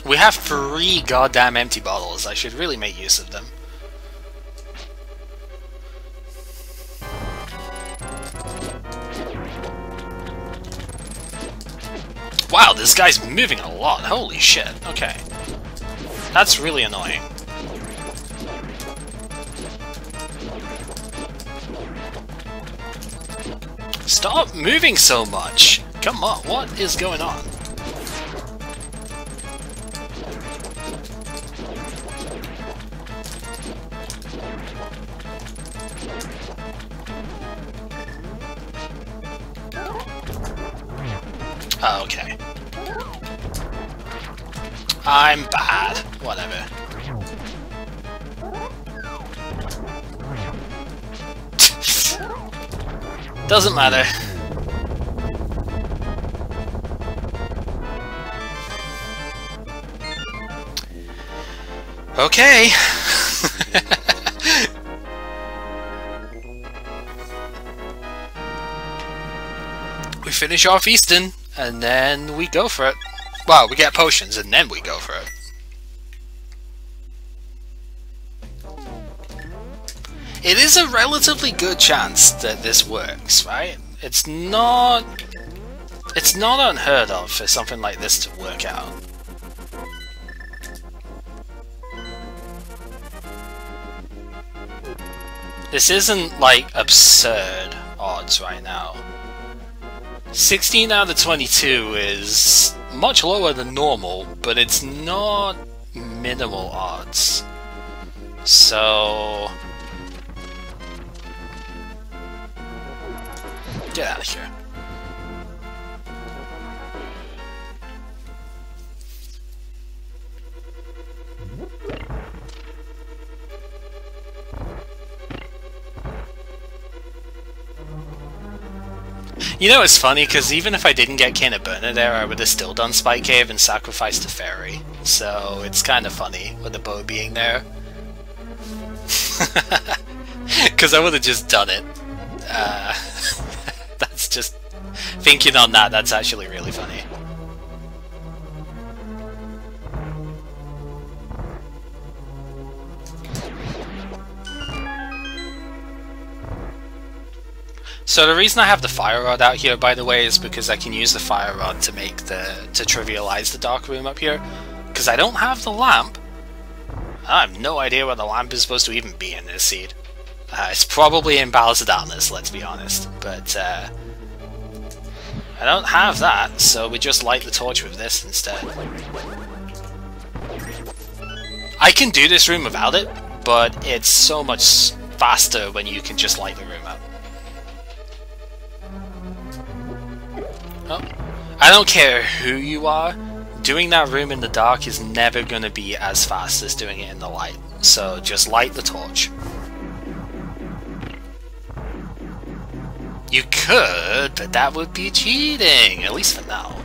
We have 3 goddamn empty bottles. I should really make use of them. Wow, this guy's moving a lot. Holy shit. Okay. That's really annoying. Stop moving so much! Come on, what is going on? Oh, okay. I'm bad. Whatever. Doesn't matter. Okay. We finish off Easton, and then we go for it. Well, we get potions, and then we go for it. It is a relatively good chance that this works, right? It's not unheard of for something like this to work out. This isn't, like, absurd odds right now. 16 out of 22 is much lower than normal, but it's not minimal odds. So... get out of here. You know, it's funny, because even if I didn't get Cane of Burner there, I would have still done Spike Cave and sacrificed the fairy. So, it's kind of funny, with the bow being there. Because I would have just done it. That's just... thinking on that, that's actually really funny. So the reason I have the fire rod out here, by the way, is because I can use the fire rod to trivialize the dark room up here. Because I don't have the lamp. I have no idea where the lamp is supposed to even be in this seed. It's probably in Palace of Darkness, let's be honest. But I don't have that, so we just light the torch with this instead. I can do this room without it, but it's so much faster when you can just light the room up. Oh. I don't care who you are, doing that room in the dark is never going to be as fast as doing it in the light, so just light the torch. You could, but that would be cheating, at least for now.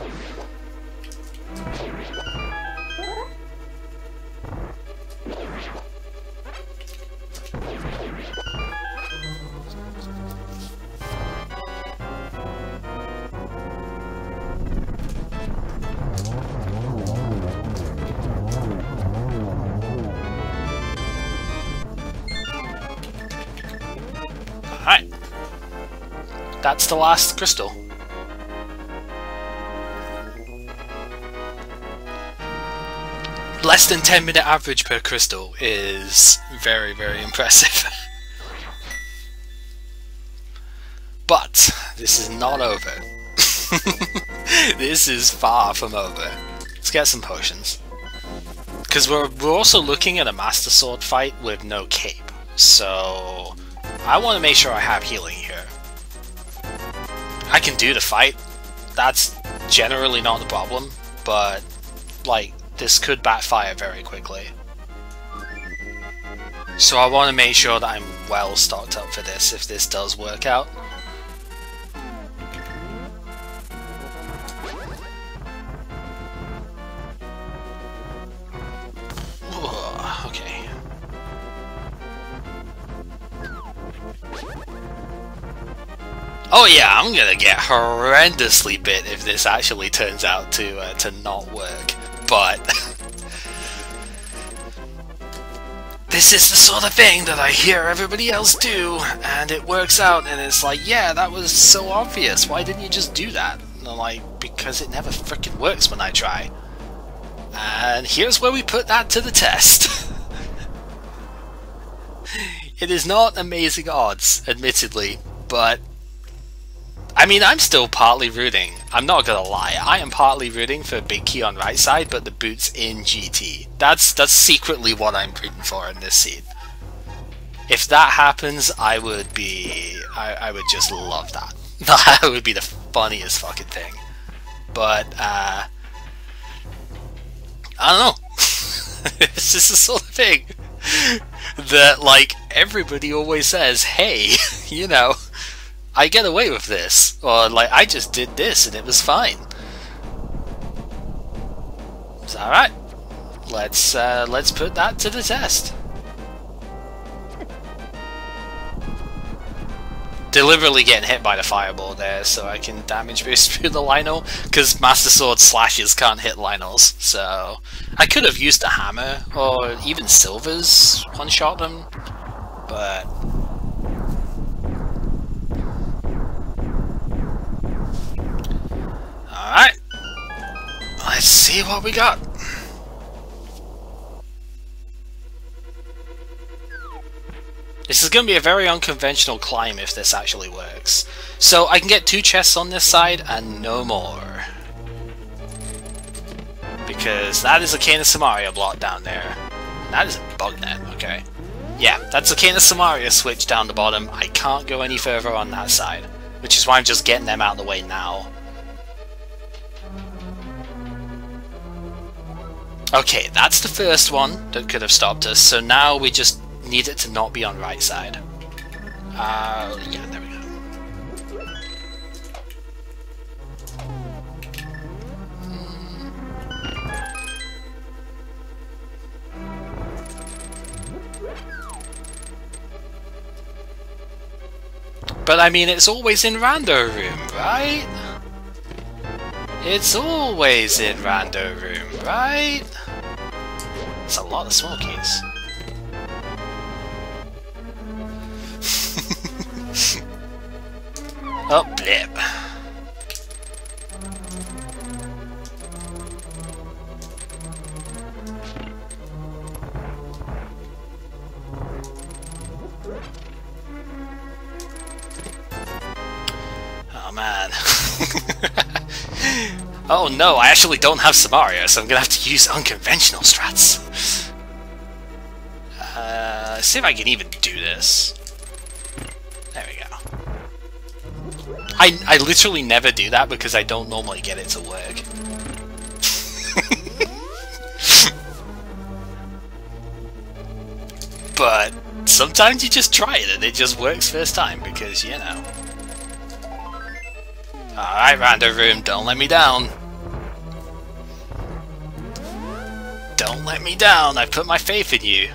Alright. That's the last crystal. Less than 10-minute average per crystal is very, very impressive. But this is not over. This is far from over. Let's get some potions. Because we're also looking at a Master Sword fight with no cape. So I want to make sure I have healing here. I can do the fight. That's generally not the problem. But, like, this could backfire very quickly. So I want to make sure that I'm well stocked up for this if this does work out. Okay. Oh yeah, I'm gonna get horrendously bit if this actually turns out to not work. But this is the sort of thing that I hear everybody else do, and it works out, and it's like, yeah, that was so obvious. Why didn't you just do that? And I'm like, because it never frickin' works when I try. And here's where we put that to the test. It is not amazing odds, admittedly, but I mean, I'm still partly rooting. I'm not gonna lie, I am partly rooting for Big Key on right side, but the boots in GT. That's secretly what I'm rooting for in this scene. If that happens, I would I would just love that. That would be the funniest fucking thing. But I don't know. It's just the sort of thing that, like, everybody always says, hey, you know, I get away with this, or like, I just did this and it was fine. So, alright, let's put that to the test. Deliberately getting hit by the fireball there so I can damage boost through the Lionel, because Master Sword slashes can't hit Lionels, so I could have used a hammer, or even Silvers one-shot them, but alright, let's see what we got. This is going to be a very unconventional climb if this actually works. So I can get 2 chests on this side and no more. Because that is a Cane of Samaria block down there. That is a bug net, okay. Yeah, that's a Cane of Samaria switch down the bottom. I can't go any further on that side. Which is why I'm just getting them out of the way now. Okay, that's the first one that could have stopped us, so now we just need it to not be on right side. Yeah, there we go. But I mean, it's always in Rando Room, right? It's always in Rando Room, right? It's a lot of smokies. Oh, blip. Oh, man. Oh no, I actually don't have Samaria, so I'm gonna have to use unconventional strats. Let's see if I can even do this. There we go. I literally never do that because I don't normally get it to work. But sometimes you just try it and it just works first time because, you know. Alright, Rando Room, don't let me down. Don't let me down, I put my faith in you.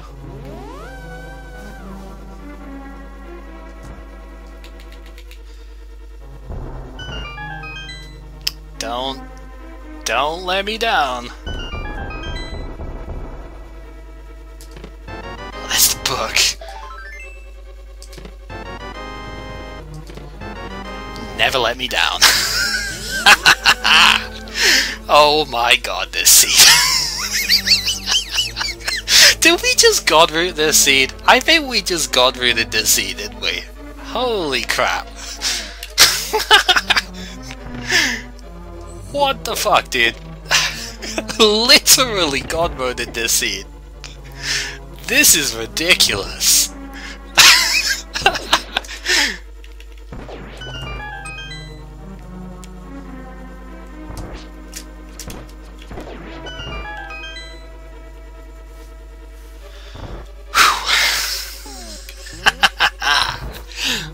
Don't let me down. Oh, that's the book. Never let me down. Oh my god, this seed. Did we just god root this seed? I think we just god rooted this seed, didn't we? Holy crap. What the fuck, dude? Literally god moded this seed. This is ridiculous.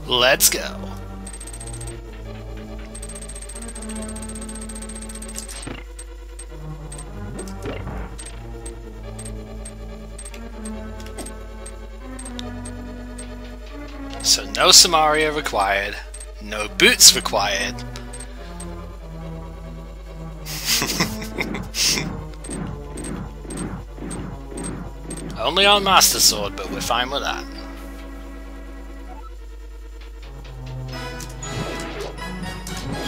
Let's go. So no Samaria required, no boots required. Only on Master Sword, but we're fine with that.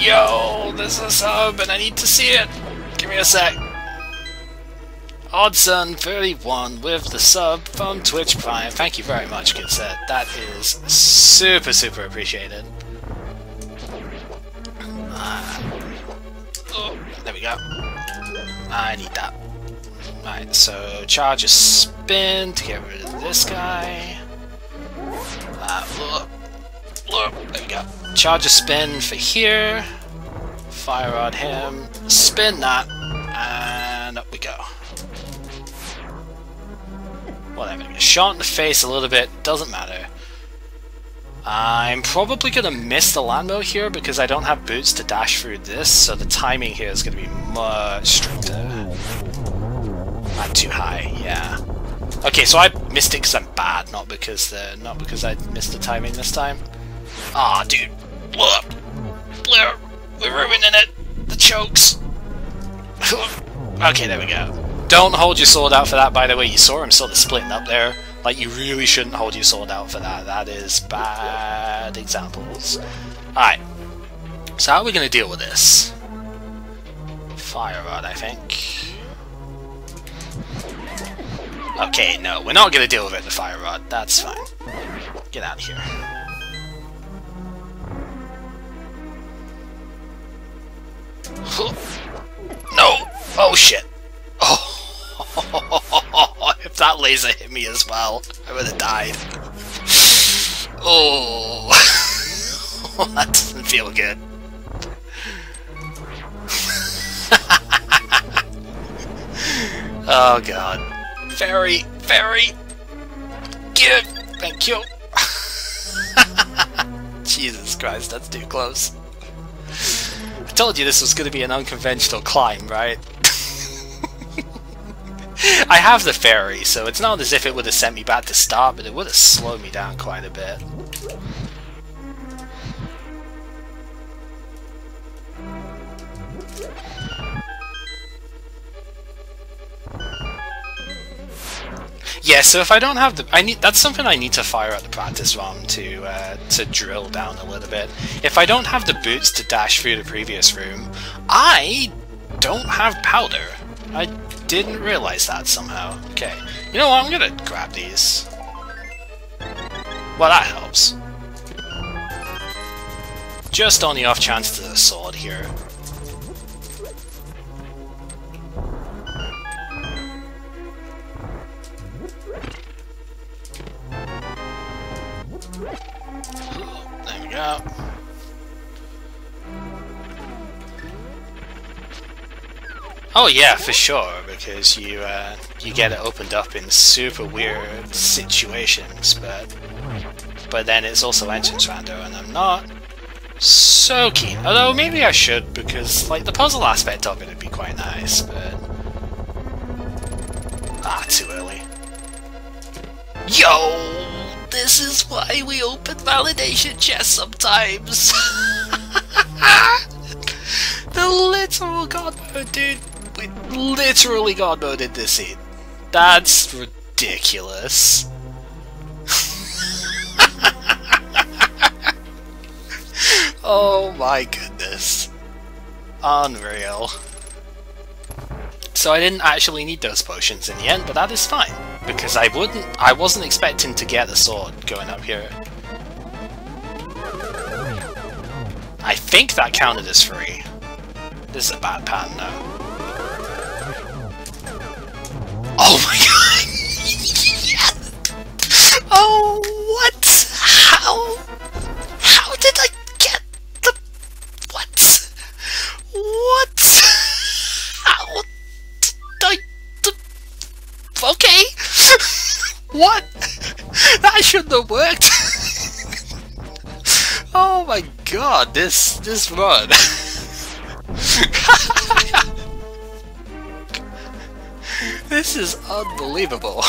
Yo, there's a sub and I need to see it. Give me a sec. Oddson31 with the sub from Twitch Prime. Thank you very much, good set. That is super, super appreciated. Oh, there we go. I need that. Right, so charge a spin to get rid of this guy. There we go. Charge a spin for here. Fire Rod him. Spin that. And up we go. Whatever. Shot in the face a little bit. Doesn't matter. I'm probably going to miss the landmill here because I don't have boots to dash through this, so the timing here is going to be much stricter. Not too high, yeah. Okay, so I missed it because I'm bad, not because I missed the timing this time. Aw, dude. Blur. We're ruining it. The chokes. Okay, there we go. Don't hold your sword out for that, by the way. You saw him sort of splitting up there. Like, you really shouldn't hold your sword out for that. That is bad examples. Alright. So how are we going to deal with this? Fire Rod, I think. Okay, no. We're not going to deal with it in the Fire Rod. That's fine. Get out of here. No! Oh shit! Oh, if that laser hit me as well, I would have died. Oh, that doesn't feel good. Oh god. Fairy! Give! Thank you! Jesus Christ, that's too close. I told you this was going to be an unconventional climb, right? I have the fairy, so it's not as if it would have sent me back to start, but it would have slowed me down quite a bit. Yeah, so if I don't have the, that's something I need to fire at the practice ROM to drill down a little bit. If I don't have the boots to dash through the previous room, I don't have powder. I didn't realize that somehow. Okay, you know what? I'm gonna grab these. Well, that helps. Just on the off chance to the sword here. There we go. Oh yeah, for sure, because you get it opened up in super weird situations, but then it's also entrance rando, and I'm not so keen. Although maybe I should, because like the puzzle aspect of it would be quite nice, but too early. Yo, this is why we open validation chests sometimes. The literal god mode, dude. We literally god moded this scene. That's ridiculous. Oh my goodness. Unreal. So I didn't actually need those potions in the end, but that is fine. Because I wasn't expecting to get the sword going up here. I think that counted as free. This is a bad pattern now. Oh my god! Yes! Oh, what? How did I get the... What? What? How did I... Okay! What? That shouldn't have worked! Oh my god, this run. This is unbelievable.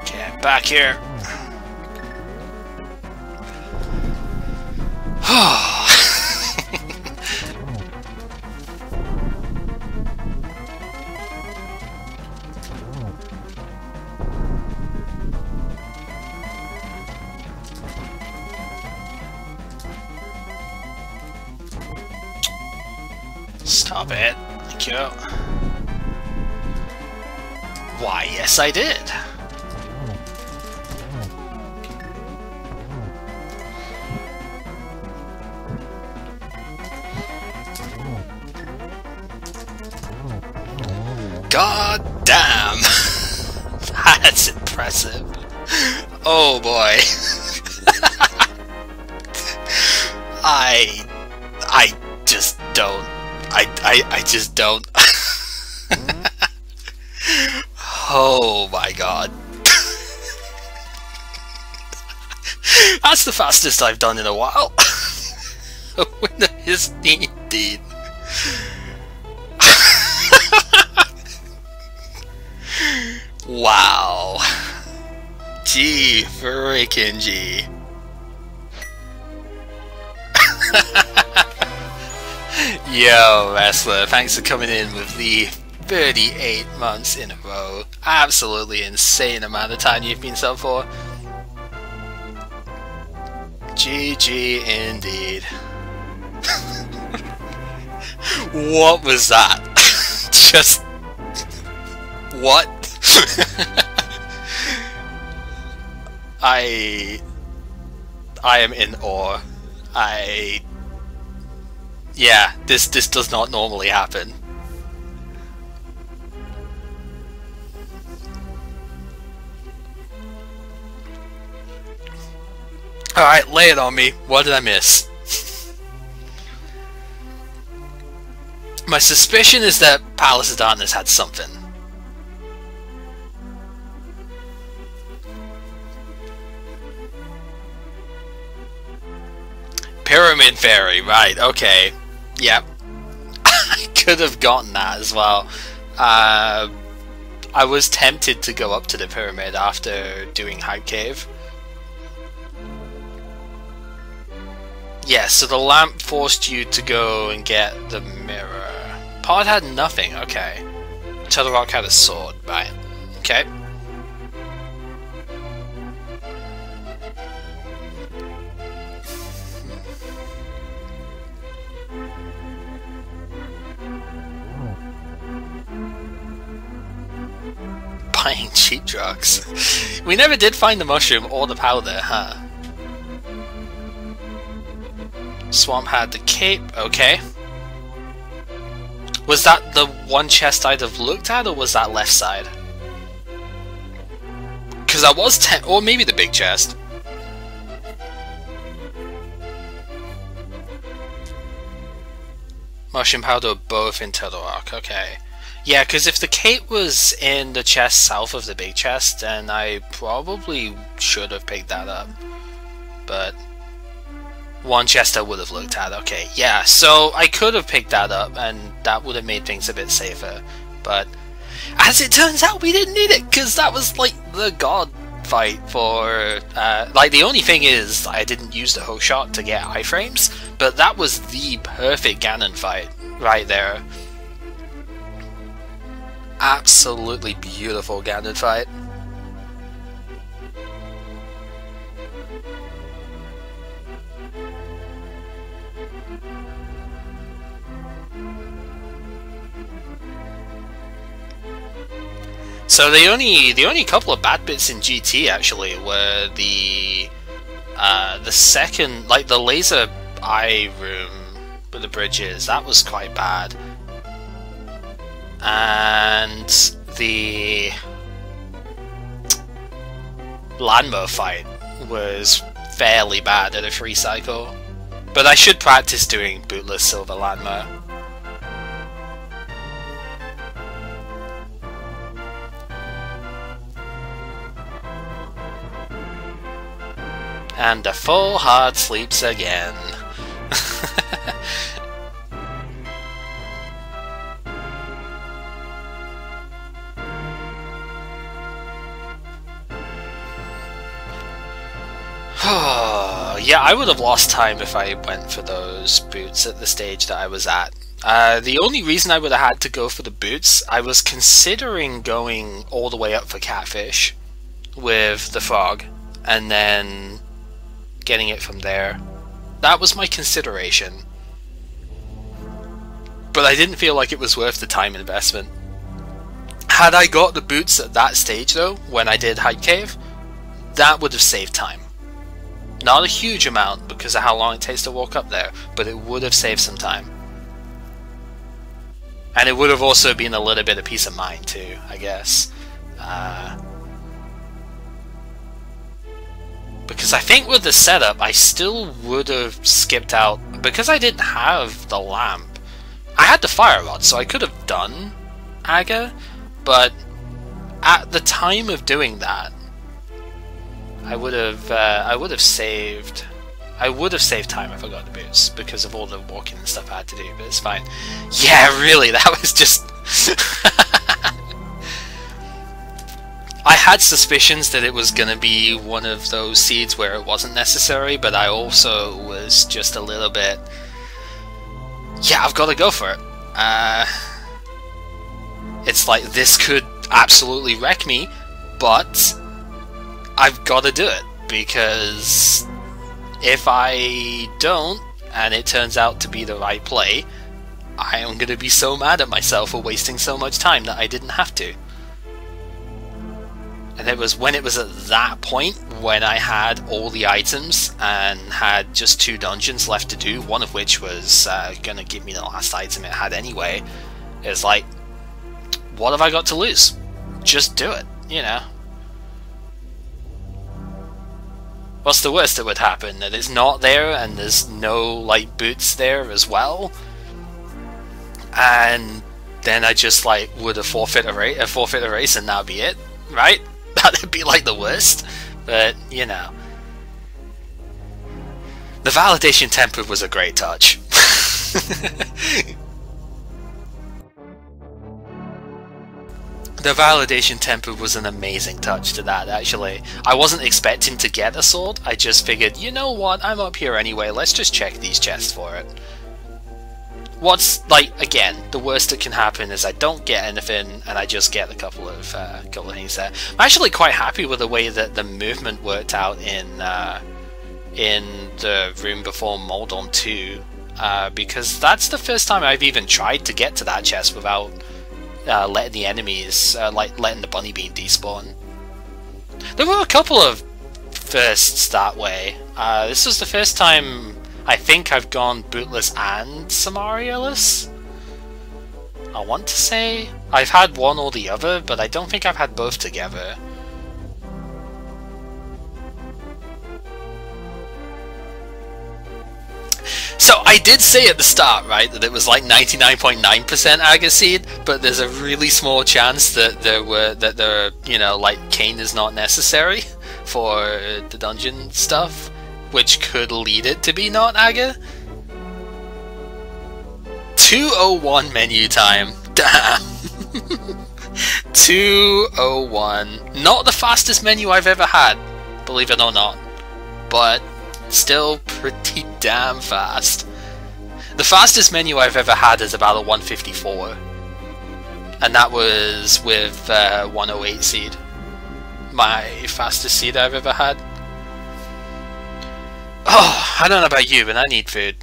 Get back here. Stop it. Thank you. Why, yes I did. God damn! That's impressive. Oh boy. I just don't. I just don't. Oh my god. That's the fastest I've done in a while. A winner is indeed. Wow. G freaking G. Yo, Wrestler, thanks for coming in with the 38 months in a row. Absolutely insane amount of time you've been subbed for. GG indeed. What was that? Just... what? I am in awe. Yeah, this does not normally happen. Alright, lay it on me. What did I miss? My suspicion is that Palace of Darkness had something. Pyramid Fairy, right, okay. Yep. I could have gotten that as well. I was tempted to go up to the pyramid after doing Hype Cave. Yeah, so the lamp forced you to go and get the mirror. Pod had nothing, okay. Turtle had a sword, right. Okay. Buying cheap drugs. We never did find the mushroom or the powder, huh? Swamp had the cape, okay. Was that the one chest I'd have looked at, or was that left side? Because I was or maybe the big chest. Mushroom powder both in Turtle Rock, okay. Yeah, because if the cape was in the chest south of the big chest, then I probably should have picked that up. But one chest I would have looked at, okay. Yeah, so I could have picked that up, and that would have made things a bit safer. But as it turns out, we didn't need it, because that was like the god fight for... like, the only thing is, I didn't use the hook shot to get iframes, but that was the perfect Ganon fight right there. Absolutely beautiful Ganon fight. So the only couple of bad bits in GT actually were the second, like the laser eye room with the bridges. That was quite bad. And the Lanmo fight was fairly bad at a free cycle, but I should practice doing bootless silver Lanmo. And the full heart sleeps again. Yeah, I would have lost time if I went for those boots at the stage that I was at. The only reason I would have had to go for the boots, I was considering going all the way up for Catfish with the frog, and then getting it from there. That was my consideration. But I didn't feel like it was worth the time investment. Had I got the boots at that stage though, when I did Hype Cave, that would have saved time. Not a huge amount because of how long it takes to walk up there, but it would have saved some time. And it would have also been a little bit of peace of mind too, I guess. Because I think with the setup, I still would have skipped out, because I didn't have the lamp. I had the fire rod, so I could have done Aga, but at the time of doing that, I would have saved time if I got the boots because of all the walking and stuff I had to do. But it's fine. Yeah, really, that was just. I had suspicions that it was gonna be one of those seeds where it wasn't necessary, but I also was just a little bit. Yeah, I've got to go for it. It's like this could absolutely wreck me, but I've got to do it, because if I don't, and it turns out to be the right play, I am going to be so mad at myself for wasting so much time that I didn't have to. And it was when it was at that point, when I had all the items and had just 2 dungeons left to do, one of which was going to give me the last item it had anyway, it's like, what have I got to lose? Just do it, you know. What's the worst that would happen? That it's not there and there's no like boots there as well, and then I just like would have forfeit a race and that'd be it, right? That'd be like the worst, but you know. The validation temper was a great touch. The validation temper was an amazing touch to that, actually. I wasn't expecting to get a sword, I just figured, you know what, I'm up here anyway, let's just check these chests for it. What's, like, again, the worst that can happen is I don't get anything, and I just get a couple of things there. I'm actually quite happy with the way that the movement worked out in the room before Moldon 2, because that's the first time I've even tried to get to that chest without letting the enemies, letting the bunny bean despawn. There were a couple of firsts that way. This was the first time I think I've gone bootless and Samarialess. I want to say I've had one or the other, but I don't think I've had both together. So I did say at the start, right, that it was like 99.9% Agaseed, but there's a really small chance that you know, like Cane is not necessary for the dungeon stuff, which could lead it to be not Aga. 2:01 menu time. Damn. 2:01. Not the fastest menu I've ever had, believe it or not, but still pretty damn fast. The fastest menu I've ever had is about a 154, and that was with 108 seed. My fastest seed I've ever had. Oh, I don't know about you, but I need food.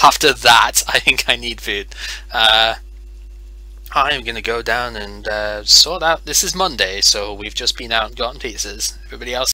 After that, I think I need food. I am going to go down and sort out. This is Monday, so we've just been out and gotten pizzas. Everybody else